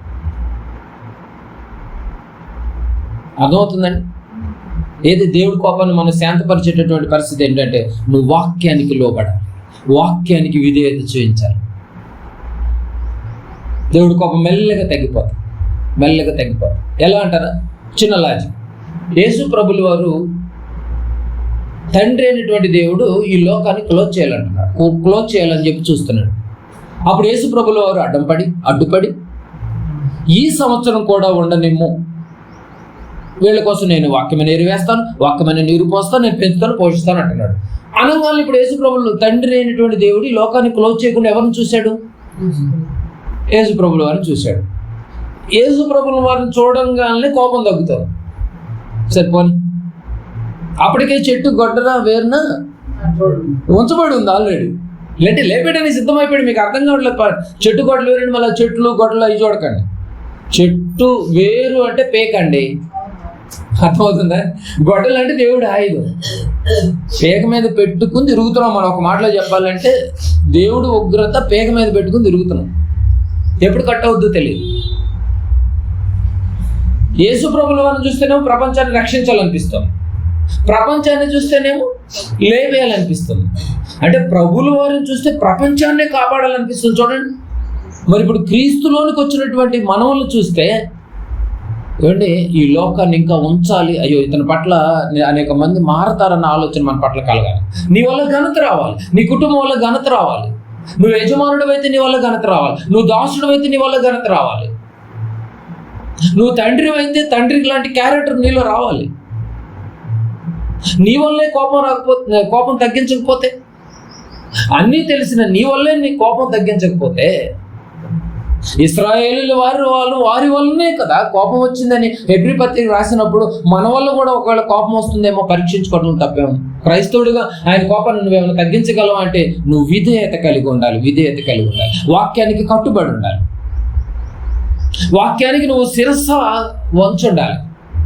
అర్థమవుతుందండి? ఏది దేవుడి కోపాన్ని మనం శాంతపరిచేటటువంటి పరిస్థితి ఏంటంటే, నువ్వు వాక్యానికి లోబడాలి, వాక్యానికి విధేయత చూపించాలి. దేవుడి కోపం మెల్లగా తగ్గిపోతుంది. ఎలా అంటారా? చిన్న లాజిక్. యేసు ప్రభుల వారు తండ్రి అయినటువంటి దేవుడు ఈ లోకాన్ని క్లోజ్ చేయాలని చెప్పి చూస్తున్నాడు. అప్పుడు యేసు ప్రభుల వారు అడ్డుపడి ఈ సంవత్సరం కూడా ఉండనిమ్ము, వీళ్ళ కోసం నేను వాక్యమైన నీరు వేస్తాను, వాక్యమైన నీరు పోస్తాను, నేను పెంచుతాను, పోషిస్తాను అంటున్నాడు. అనగానే ఇప్పుడు యేసు ప్రభులు తండ్రి అయినటువంటి దేవుడు ఈ లోకాన్ని క్లోజ్ చేయకుండా ఎవరిని చూశాడు? యేసు ప్రభుల వారిని చూశాడు. యేసు ప్రభుల వారిని చూడంగానే కోపం తగ్గుతుంది. సరిపోని అప్పటికే చెట్టు గొడ్డన వేరున ఉంచబడి ఉంది ఆల్రెడీ. లేదంటే లేపేయడానికి సిద్ధమైపోయాడు. మీకు అర్థం కావట్లేదు. చెట్టు గొడ్డలు వేరండి, మళ్ళీ చెట్లు గొడ్డలు అవి చూడకండి. చెట్టు వేరు అంటే పేకండి, అర్థమవుతుందా? గొడ్డలు అంటే దేవుడు ఆయుధం. పేక మీద పెట్టుకుని తిరుగుతున్నాం మనం. ఒక మాటలో చెప్పాలంటే దేవుడు ఉగ్రత పేక మీద పెట్టుకుని తిరుగుతున్నాం. ఎప్పుడు కట్ అవుద్దో తెలియదు. యేసు ప్రభుల వారిని చూస్తేనేమో ప్రపంచాన్ని రక్షించాలనిపిస్తుంది, ప్రపంచాన్ని చూస్తేనేమో లేవేయాలనిపిస్తుంది. అంటే ప్రభుల వారిని చూస్తే ప్రపంచాన్నే కాపాడాలనిపిస్తుంది. చూడండి, మరి ఇప్పుడు క్రీస్తులోనికి వచ్చినటువంటి మనవులను చూస్తే ఏమండి, ఈ లోకాన్ని ఇంకా ఉంచాలి, అయ్యో ఇతని పట్ల అనేక మంది మారతారన్న ఆలోచన మన పట్ల కలగాలి. నీ వల్ల ఘనత రావాలి, నీ కుటుంబం వల్ల ఘనత రావాలి, నువ్వు యజమానుడు అయితే నీ వల్ల ఘనత రావాలి, నువ్వు దాసుడు అయితే నీ వల్ల ఘనత రావాలి, నువ్వు తండ్రి అయితే తండ్రికి లాంటి క్యారెక్టర్ నీలో రావాలి. నీ వల్లే కోపం రాకపోతే, కోపం తగ్గించకపోతే, అన్నీ తెలిసిన నీ వల్లే నీ కోపం తగ్గించకపోతే, ఇశ్రాయేలీయుల వారి వల్లనే కదా కోపం వచ్చిందని హెబ్రీ పత్రిక రాసినప్పుడు మన వల్ల కూడా ఒకవేళ కోపం వస్తుందేమో పరీక్షించుకోవడం తప్పేమో. క్రైస్తవుడిగా ఆయన కోపాన్ని నువ్వేమైనా తగ్గించగలవు అంటే నువ్వు విధేయత కలిగి ఉండాలి, విధేయత కలిగి ఉండాలి, వాక్యానికి కట్టుబడి ఉండాలి, వాక్యానికి నువ్వు శిరస్స వంచుండాలి.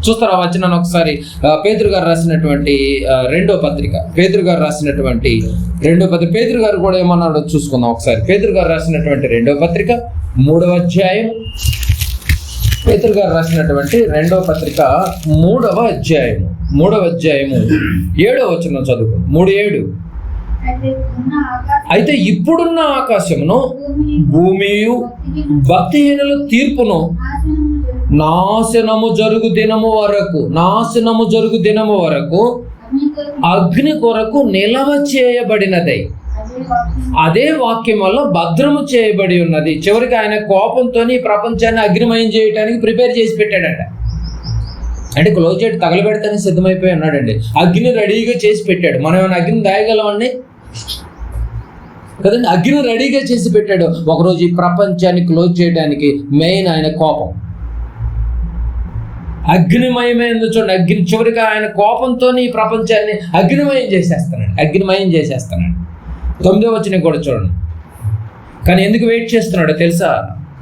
చూస్తారా వచనాన్ని ఒకసారి? పేతురు గారు రాసినటువంటి రెండో పత్రిక, పేతురు గారు రాసినటువంటి రెండో పత్రిక, పేతురు గారు కూడా ఏమన్నాడో చూసుకుందాం ఒకసారి. పేతురు గారు రాసినటువంటి రెండో పత్రిక 3వ అధ్యాయం, పేతురు గారు రాసినటువంటి రెండో పత్రిక 3వ అధ్యాయము 7వ వచనం చదువుకో. 3:7. అయితే ఇప్పుడున్న ఆకాశమును భూమియు భక్తిహీనుల తీర్పును నాశనము జరుగు దినము వరకు అగ్ని కొరకు నిలవ చేయబడినదై అదే వాక్యం వల్ల భద్రము చేయబడి ఉన్నది. చివరికి ఆయన కోపంతో ప్రపంచాన్ని అగ్నిమయం చేయడానికి ప్రిపేర్ చేసి పెట్టాడంట. అంటే క్లోజ్ చేయడం తగలబెడతానికి సిద్ధమైపోయి ఉన్నాడండి. అగ్ని రెడీగా చేసి పెట్టాడు. మనం ఏమైనా అగ్ని దాయగలమండి కదండి? అగ్ని రెడీగా చేసి పెట్టాడు. ఒకరోజు ఈ ప్రపంచాన్ని క్లోజ్ చేయడానికి మెయిన్ ఆయన కోపం అగ్నిమయమైంది. చూడండి, చివరిగా ఆయన కోపంతో ఈ ప్రపంచాన్ని అగ్నిమయం చేసేస్తున్నాడు. 9వ వచనం కూడా చూడండి. కానీ ఎందుకు వెయిట్ చేస్తున్నాడో తెలుసా?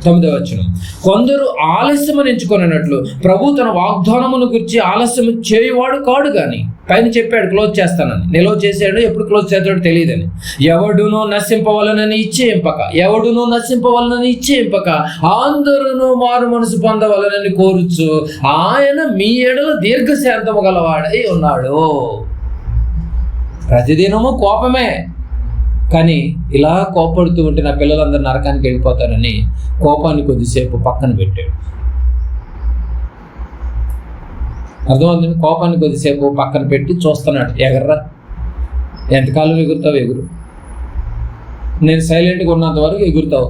9వ వచనం, కొందరు ఆలస్యమని ఎంచుకొనట్లు ప్రభు తన వాగ్దానమును గురించి ఆలస్యం చేయువాడు కాడు. కానీ పైన చెప్పాడు క్లోజ్ చేస్తానని, నిల్వ చేసాడు, ఎప్పుడు క్లోజ్ చేస్తాడో తెలియదని. ఎవడునూ నశింపవలనని ఇచ్చేంపక అందరూ మారు మనసు పొందవలనని కోరుచు ఆయన మీ ఎడల దీర్ఘశాంతము గలవాడై ఉన్నాడు. ప్రతిదినము కోపమే, కానీ ఇలా కోపడుతూ ఉంటే నా పిల్లలందరూ నరకానికి వెళ్ళిపోతారని కోపాన్ని కొద్దిసేపు పక్కన పెట్టాడు. అర్థమవుతుంది? కోపాన్ని కొద్దిసేపు పక్కన పెట్టి చూస్తున్నాడు. ఎగర్రా, ఎంతకాలం ఎగురు, నేను సైలెంట్గా ఉన్నంత వరకు ఎగురుతావు.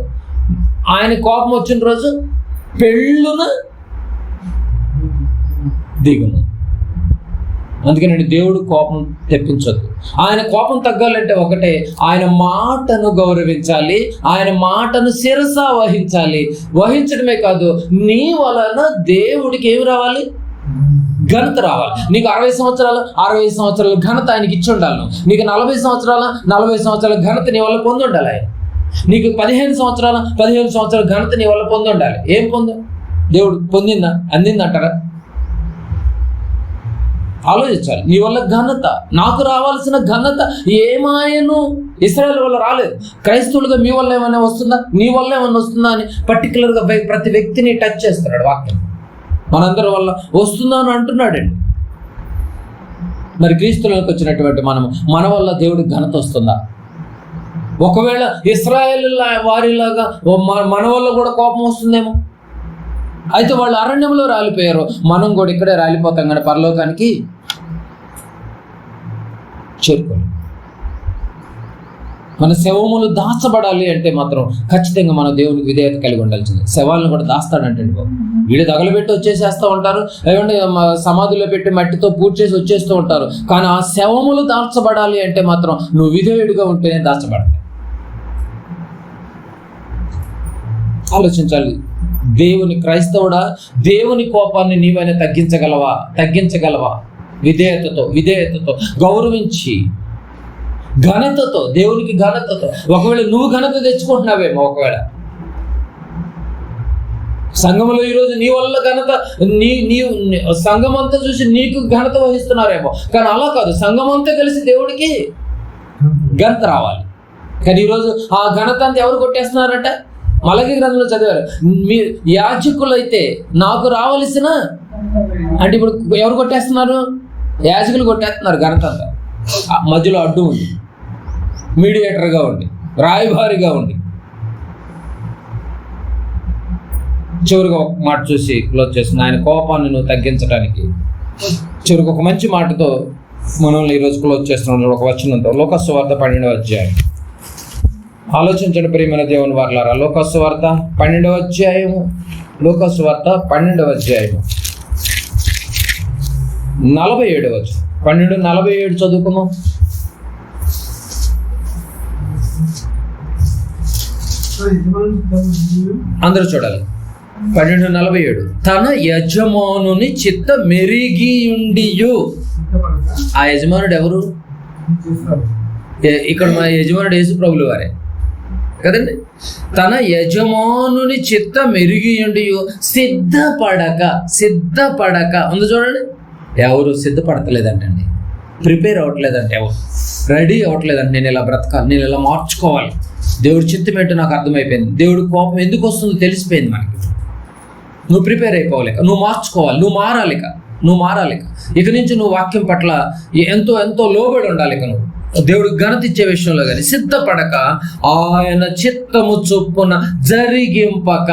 ఆయన కోపం వచ్చిన రోజు పెళ్ళున దిగును. అందుకని దేవుడు కోపం తెప్పించొద్దు. ఆయన కోపం తగ్గాలంటే ఒకటే, ఆయన మాటను గౌరవించాలి, ఆయన మాటను శిరస వహించడమే కాదు, నీ వలన దేవుడికి ఏమి రావాలి? ఘనత రావాలి. నీకు 60 సంవత్సరాల ఘనత ఆయనకి ఇచ్చి ఉండాలి. నీకు 40 సంవత్సరాల ఘనత నీ వల్ల పొంది ఉండాలి. ఆయన నీకు 15 సంవత్సరాల ఘనత నీ వల్ల పొంది ఉండాలి. ఏం దేవుడు అందిందంటారా? ఆలోచించాలి. నీ వల్ల ఘనత, నాకు రావాల్సిన ఘనత ఏమాయను ఇశ్రాయేలు వల్ల రాలేదు. క్రైస్తవులుగా మీ వల్ల ఏమైనా వస్తుందా, నీ వల్ల ఏమైనా వస్తుందా అని పర్టికులర్గా ప్రతి వ్యక్తిని టచ్ చేస్తున్నాడు వాక్యం. మనందరి వల్ల వస్తుందా అని అంటున్నాడండి. మరి క్రీస్తులోకి వచ్చినటువంటి మన వల్ల దేవుడికి ఘనత వస్తుందా? ఒకవేళ ఇశ్రాయేలు వారిలాగా మన వల్ల కూడా కోపం వస్తుందేమో. అయితే వాళ్ళు అరణ్యంలో రాలిపోయారు, మనం కూడా ఇక్కడే రాలిపోతాం, కానీ పరలోకానికి చేరుకోలేం. మన శవములు దాచబడాలి అంటే మాత్రం ఖచ్చితంగా మన దేవునికి విధేయత కలిగి ఉండాల్సింది. శవాలను కూడా దాస్తాడంటే బాబు, వీళ్ళు తగలబెట్టి వచ్చేసేస్తూ ఉంటారు, ఏమంటే సమాధిలో పెట్టి మట్టితో పూర్తి చేసి వచ్చేస్తూ ఉంటారు. కానీ ఆ శవములు దాచబడాలి అంటే మాత్రం నువ్వు విధేయుడిగా ఉంటేనే దాచబడతాయి. ఆలోచించాలి. దేవుని క్రైస్తవుడా, దేవుని కోపాన్ని నీవైనా తగ్గించగలవా? విధేయతతో గౌరవించి, ఘనతతో, దేవునికి ఘనతతో. ఒకవేళ నువ్వు ఘనత తెచ్చుకుంటున్నావేమో, ఒకవేళ సంఘంలో ఈరోజు నీ వల్ల ఘనత, నీ సంఘం అంతా చూసి నీకు ఘనత వహిస్తున్నారేమో, కానీ అలా కాదు. సంఘం అంతా కలిసి దేవుడికి ఘనత రావాలి. కానీ ఈరోజు ఆ ఘనత అంతా ఎవరు కొట్టేస్తున్నారంట? మలకి గ్రంథంలో చదివారు, మీ యాజకులైతే నాకు రావలసిన అంటే ఇప్పుడు ఎవరు కొట్టేస్తున్నారు? యాజకులు కొట్టేస్తున్నారు ఘనత అంతా. మధ్యలో అడ్డు ఉంది, మీడియేటర్గా ఉండి, రాయబారిగా ఉండి. చివరికి ఒక మాట చూసి క్లోజ్ చేస్తుంది. ఆయన కోపాన్ని నువ్వు తగ్గించడానికి చివరికి ఒక మంచి మాటతో మనల్ని ఈరోజు క్లోజ్ చేస్తున్నాడు. ఒక వచనంతో, లోకాసు వార్త 12వ అధ్యాయం. ఆలోచించండి ప్రియమైన దేవుని వారలారా. లోకాసు వార్త 12వ అధ్యాయము. లోకాసు వార్త 12వ అధ్యాయము 47వ వచనం. 12:47 చదువుకున్నాం. అందరూ చూడాలి. 12:47. తన యజమానుని చిత్త మెరిగియుండియు. ఆ యజమానుడు ఎవరు? ఇక్కడ మా యజమానుడు యేసు ప్రభువు వారే కదండి. తన యజమానుని చిత్త మెరిగియుండియు సిద్ధపడక ఉంది చూడండి. ఎవరు సిద్ధపడతలేదంటండి, ప్రిపేర్ అవ్వట్లేదంటే, ఎవరు రెడీ అవ్వట్లేదంటే, నేను ఇలా బ్రతకాలి, నేను ఇలా మార్చుకోవాలి, దేవుడి చిత్తం ఏంటో నాకు అర్థమైపోయింది, దేవుడి కోపం ఎందుకు వస్తుందో తెలిసిపోయింది మనకి. నువ్వు ప్రిపేర్ అయిపోవాలిక, నువ్వు మార్చుకోవాలి, నువ్వు మారాలిక. ఇక నుంచి నువ్వు వాక్యం పట్ల ఎంతో లోబడి ఉండాలి. నువ్వు దేవుడికి ఘనత ఇచ్చే విషయంలో కానీ సిద్ధపడక, ఆయన చిత్తము చొప్పున జరిగింపక.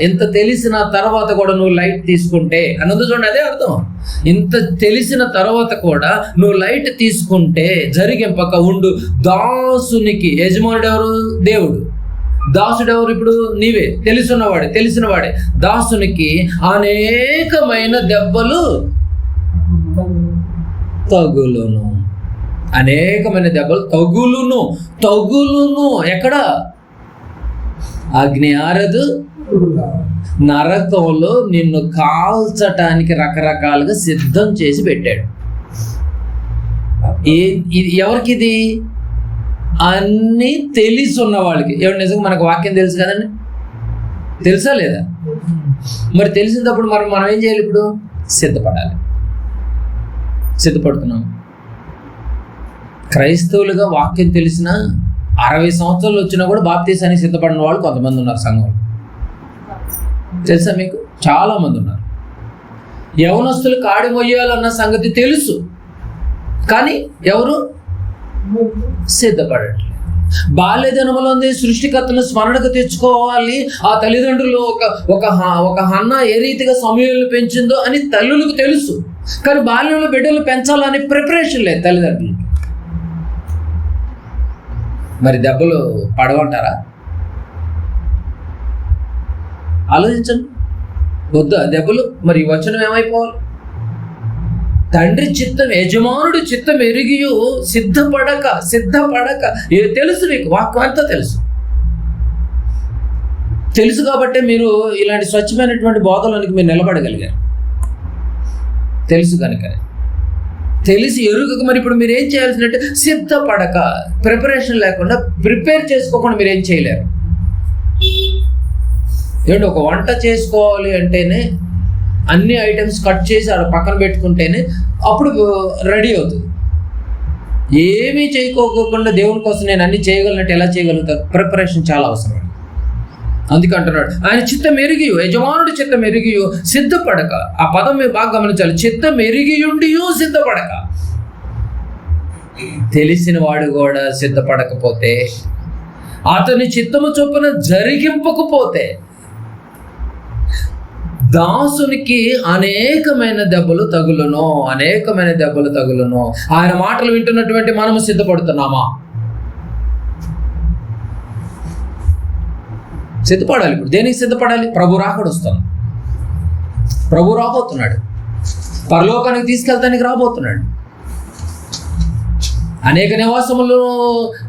ఇంత తెలిసిన తర్వాత కూడా నువ్వు లైట్ తీసుకుంటే అన్నది చూడండి, అదే అర్థం. ఇంత తెలిసిన తర్వాత కూడా నువ్వు లైట్ తీసుకుంటే జరిగింపక ఉండు దాసునికి. యజమానుడు ఎవరు? దేవుడు. దాసుడు ఎవరు? ఇప్పుడు నీవే. తెలిసినవాడే దాసునికి అనేకమైన దెబ్బలు తగులును. అనేకమైన దెబ్బలు తగులును. ఎక్కడ? అగ్ని ఆరదు, నరకంలో నిన్ను కాల్చటానికి రకరకాలుగా సిద్ధం చేసి పెట్టాడు. ఎవరికి ఇది? అన్నీ తెలిసి ఉన్న వాళ్ళకి. ఎవరు? నిజంగా మనకు వాక్యం తెలుసు కదండి, తెలుసా లేదా? మరి తెలిసినప్పుడు మనం ఏం చేయాలి? ఇప్పుడు సిద్ధపడుతున్నాం. క్రైస్తవులుగా వాక్యం తెలిసిన 60 సంవత్సరాలు వచ్చినా కూడా బాప్తీసానికి సిద్ధపడిన వాళ్ళు కొంతమంది ఉన్నారు సంఘంలో. తెలుసా మీకు? చాలా మంది ఉన్నారు. యవనస్తులు కాడి మొయ్యాలన్న సంగతి తెలుసు, కానీ ఎవరు సిద్ధపడట్లేదు. బాల్య జన్మలో సృష్టికర్తను స్మరణకు తెచ్చుకోవాలి. ఆ తల్లిదండ్రులు ఒక హన్న ఏ రీతిగా సమయాలను పెంచిందో అని తల్లులకు తెలుసు, కానీ బాల్యంలో బిడ్డలు పెంచాలని ప్రిపరేషన్ లేదు తల్లిదండ్రులకి. మరి దెబ్బలు పడవంటారా? ఆలోచించండి. వద్దా దెబ్బలు? మరి వచనం ఏమైపోవాలి? తండ్రి చిత్తం, యజమానుడి చిత్తం ఎరిగియు సిద్ధపడక. తెలుసు మీకు, వాక్యం అంతా తెలుసు కాబట్టి మీరు ఇలాంటి స్వచ్ఛమైనటువంటి బోధలోనికి మీరు నిలబడగలిగారు. తెలుసు కనుక, తెలిసి ఎరుగక మరి ఇప్పుడు మీరు ఏం చేయాల్సినట్టు సిద్ధపడక, ప్రిపరేషన్ లేకుండా, ప్రిపేర్ చేసుకోకుండా మీరు ఏం చేయలేరు. ఏంటి? ఒక వంట చేసుకోవాలి అంటేనే అన్ని ఐటమ్స్ కట్ చేసి ఆడ పక్కన పెట్టుకుంటేనే అప్పుడు రెడీ అవుతుంది. ఏమీ చేయకోకుండా దేవుని కోసం నేను అన్ని చేయగలనంటే ఎలా చేయగలుగుతారు? ప్రిపరేషన్ చాలా అవసరం. అందుకంటున్నాడు ఆయన చిత్తం ఎరిగియు, యజమానుడి చిత్తం ఎరిగియు సిద్ధపడక. ఆ పదం మీరు బాగా గమనించాలి. చిత్తం ఎరిగియుండియు సిద్ధపడక. తెలిసిన వాడు కూడా సిద్ధపడకపోతే, అతని చిత్తము చొప్పున జరిగింపకపోతే, దాసునికి అనేకమైన దెబ్బలు తగులును. ఆయన మాటలు వింటున్నటువంటి మనము సిద్ధపడుతున్నామా? సిద్ధపడాలి. ఇప్పుడు దేనికి సిద్ధపడాలి? ప్రభు రాకడొస్తాను. ప్రభు రాబోతున్నాడు, పరలోకానికి తీసుకెళ్తానికి రాబోతున్నాడు. అనేక నివాసములను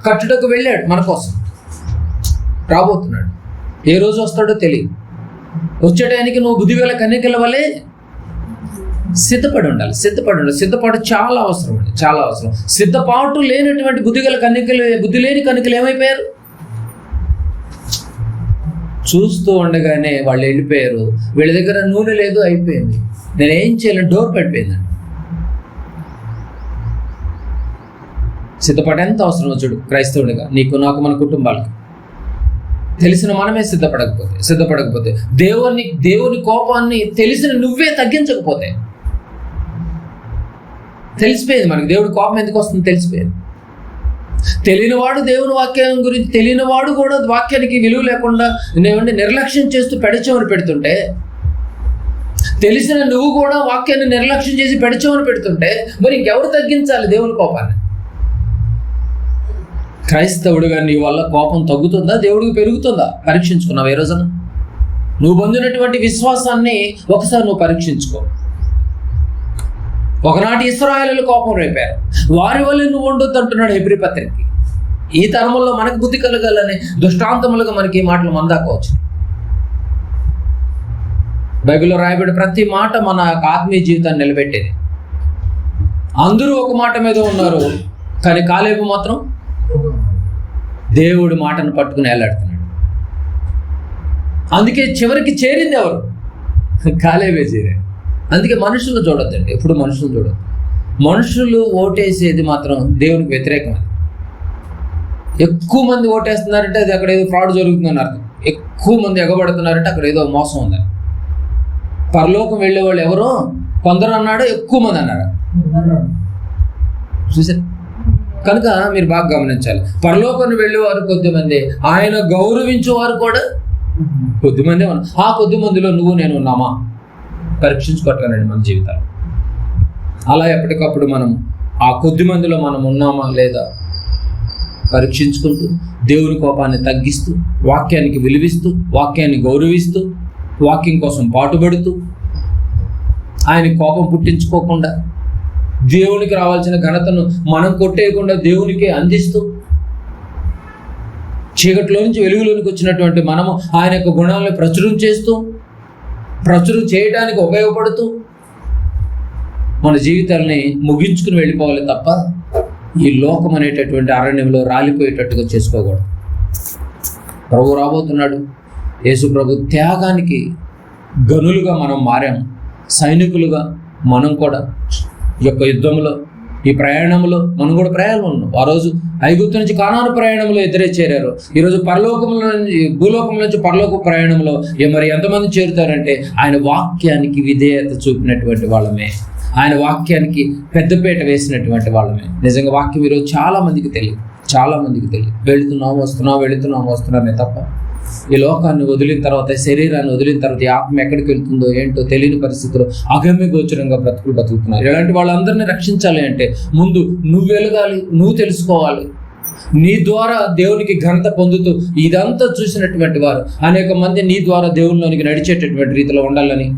కట్టుటకు వెళ్ళాడు, మన కోసం రాబోతున్నాడు. ఏ రోజు వస్తాడో తెలియదు. వచ్చేటానికి నువ్వు బుద్ధిగల కన్యకల వలె సిద్ధపడి ఉండాలి. సిద్ధపాటు చాలా అవసరం అండి, చాలా అవసరం. సిద్ధపాటు లేనటువంటి బుద్ధిగల కన్యకలు, బుద్ధి లేని కన్యకలు ఏమైపోయారు? చూస్తూ ఉండగానే వాళ్ళు వెళ్ళిపోయారు. వీళ్ళ దగ్గర నూనె లేదు, అయిపోయింది, నేను ఏం చేయలేను, డోర్ పడిపోయిందండి. సిద్ధపాటు ఎంత అవసరమో చూడు క్రైస్తవుడిగా, నీకు నాకు మన కుటుంబాలకు. తెలిసిన మనమే సిద్ధపడకపోతే దేవుని కోపాన్ని తెలిసిన నువ్వే తగ్గించకపోతే, తెలిసిపోయింది మనకి దేవుడి కోపం ఎందుకు వస్తుందో తెలిసిపోయింది. తెలియనివాడు దేవుని వాక్యం గురించి తెలియనివాడు కూడా వాక్యానికి విలువ లేకుండా నిర్లక్ష్యం చేస్తూ పెడచెమని పెడుతుంటే, తెలిసిన నువ్వు కూడా వాక్యాన్ని నిర్లక్ష్యం చేసి పెడచెమని పెడుతుంటే మరి ఇంకెవరు తగ్గించాలి దేవుని కోపాన్ని? క్రైస్తవుడిగా నీ వల్ల కోపం తగ్గుతుందా, దేవుడికి పెరుగుతుందా? పరీక్షించుకున్నావు ఏ రోజున? నువ్వు పొందినటువంటి విశ్వాసాన్ని ఒకసారి నువ్వు పరీక్షించుకో. ఒకనాటి ఇశ్రాయేలీయులు కోపం రేపారు, వారి వల్ల నువ్వు ఉండొద్దు అంటున్నాడు హెబ్రీ పత్రికకి. ఈ తరములో మనకు బుద్ధి కలగాలని దృష్టాంతములుగా మనకి ఈ మాటలు మందాకోవచ్చు. బైబిల్లో రాయబడి ప్రతి మాట మన ఆత్మీయ జీవితాన్ని నిలబెట్టేది. అందరూ ఒక మాట మీద ఉన్నారు, కానీ కాలేబు మాత్రం దేవుడి మాటను పట్టుకుని వేలాడుతున్నాడు. అందుకే చివరికి చేరింది ఎవరు? కాలేబే చేరాడు. అందుకే మనుషులు చూడొద్దండి, ఎప్పుడు మనుషులు చూడొద్దు. మనుషులు ఓటేసేది మాత్రం దేవునికి వ్యతిరేకమైనది. ఎక్కువ మంది ఓటేస్తున్నారంటే అది అక్కడ ఏదో ఫ్రాడ్ జరుగుతుందని అర్థం. ఎక్కువ మంది ఎగబడుతున్నారంటే అక్కడ ఏదో మోసం ఉందని. పరలోకం వెళ్ళే వాళ్ళు ఎవరో కొందరు అన్నాడు, ఎక్కువ మంది అన్నాడు. చూసారు? కనుక మీరు బాగా గమనించాలి. పరలోకాన్ని వెళ్ళేవారు కొద్దిమంది, ఆయన గౌరవించేవారు కూడా కొద్దిమంది. ఆ కొద్ది మందిలో నువ్వు నేను ఉన్నామా? పరీక్షించుకోవట్లేనండి మన జీవితాలు. అలా ఎప్పటికప్పుడు మనం ఆ కొద్ది మందిలో మనం ఉన్నామా లేదా పరీక్షించుకుంటూ, దేవుని కోపాన్ని తగ్గిస్తూ, వాక్యానికి విలువిస్తూ, వాక్యాన్ని గౌరవిస్తూ, వాక్యం కోసం పాటుపడుతూ, ఆయన కోపం పుట్టించుకోకుండా, దేవునికి రావాల్సిన ఘనతను మనం కొట్టేయకుండా దేవునికి అందిస్తూ, చీకటిలో నుంచి వెలుగులోనికి వచ్చినటువంటి మనము ఆయన యొక్క గుణాలను ప్రచురం చేయడానికి ఉపయోగపడుతూ మన జీవితాలని ముగించుకుని వెళ్ళిపోవాలి తప్ప ఈ లోకం అనేటటువంటి అరణ్యంలో రాలిపోయేటట్టుగా చేసుకోకూడదు. ప్రభు రాబోతున్నాడు. యేసు ప్రభు త్యాగానికి గనులుగా మనం మారాము. సైనికులుగా మనం కూడా ఈ యొక్క యుద్ధంలో, ఈ ప్రయాణంలో మనం కూడా ప్రయాణం ఉన్నాం. ఆ రోజు ఐగుప్తు నుంచి కానాను ప్రయాణంలో ఇద్దరే చేరారు. ఈరోజు భూలోకం నుంచి పరలోక ప్రయాణంలో మరి ఎంతమంది చేరుతారంటే ఆయన వాక్యానికి విధేయత చూపినటువంటి వాళ్ళమే, ఆయన వాక్యానికి పెద్దపీట వేసినటువంటి వాళ్ళమే. నిజంగా వాక్యం ఈరోజు చాలా మందికి తెలియదు. వెళుతున్నామే తప్ప ఈ లోకాన్ని వదిలిన తర్వాత, శరీరాన్ని వదిలిన తర్వాత ఈ ఆత్మ ఎక్కడికి వెళ్తుందో ఏంటో తెలియని పరిస్థితుల్లో అగమ్య గోచరంగా బతుకుతున్నారు. ఇలాంటి వాళ్ళందరినీ రక్షించాలి అంటే ముందు నువ్వు వెలగాలి, నువ్వు తెలుసుకోవాలి. నీ ద్వారా దేవునికి ఘనత పొందుతూ ఇదంతా చూసినటువంటి వారు అనేక మంది నీ ద్వారా దేవునిలోనికి నడిచేటటువంటి రీతిలో ఉండాలని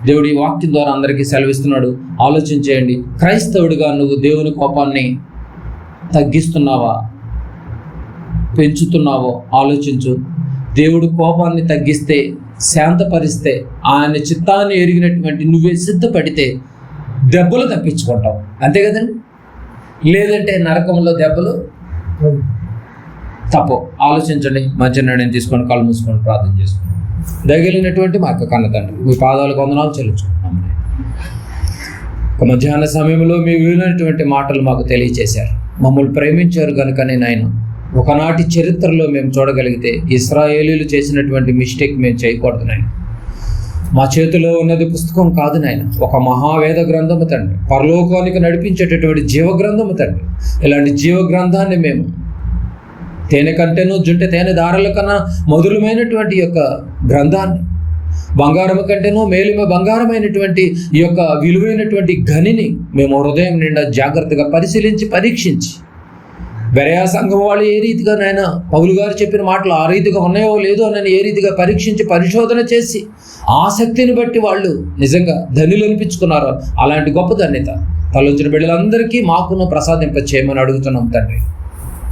దేవుడి వాక్యం ద్వారా అందరికీ సెలవిస్తున్నాడు. ఆలోచించేయండి. క్రైస్తవుడిగా నువ్వు దేవుని కోపాన్ని తగ్గిస్తున్నావా, పెంచుతున్నావో ఆలోచించు. దేవుడు కోపాన్ని తగ్గిస్తే, శాంతపరిస్తే, ఆయన చిత్తాన్ని ఎరిగినటువంటి నువ్వే సిద్ధపడితే దెబ్బలు తప్పించుకుంటావు. అంతే కదండి? లేదంటే నరకంలో దెబ్బలు తప్పు. ఆలోచించండి. మంచి నిర్ణయం తీసుకొని కళ్ళు మూసుకొని ప్రార్థన చేసుకోండి. దయగలిగినటువంటి మా యొక్క కన్న తండ్రి, మీ పాదాలకు వందనాలు చెల్లించుకుంటున్నాము. ఒక మధ్యాహ్న సమయంలో మీ విలువైనటువంటి మాటలు మాకు తెలియచేశారు. మమ్మల్ని ప్రేమించారు కనుకనే నాయన ఒకనాటి చరిత్రలో మేము చూడగలిగితే ఇశ్రాయేలీయులు చేసినటువంటి మిస్టేక్ మేము చేయకూడదు నాయన. మా చేతిలో ఉన్నది పుస్తకం కాదు నాయన, ఒక మహావేద గ్రంథము తండ్రి, పరలోకానికి నడిపించేటటువంటి జీవ గ్రంథము తండ్రి. ఇలాంటి జీవ గ్రంథాన్ని మేము తేనె కంటేనూ తేనె దారుల కన్నా మధురమైనటువంటి యొక్క గ్రంథాన్ని, బంగారం కంటేనూ బంగారమైనటువంటి ఈ యొక్క విలువైనటువంటి గనిని మేము హృదయం నిండా జాగ్రత్తగా పరిశీలించి పరీక్షించి, బెరయా సంఘం వాళ్ళు ఏ రీతిగా నాయన పౌలు గారు చెప్పిన మాటలు ఆ రీతిగా ఉన్నాయో లేదో అని ఏ రీతిగా పరీక్షించి పరిశోధన చేసి ఆసక్తిని బట్టి వాళ్ళు నిజంగా ధనులు అనిపించుకున్నారో అలాంటి గొప్ప ధన్యత తలొంచిన బిడ్డలందరికీ మాకును ప్రసాదింప చేయమని అడుగుతున్నాం తండ్రి.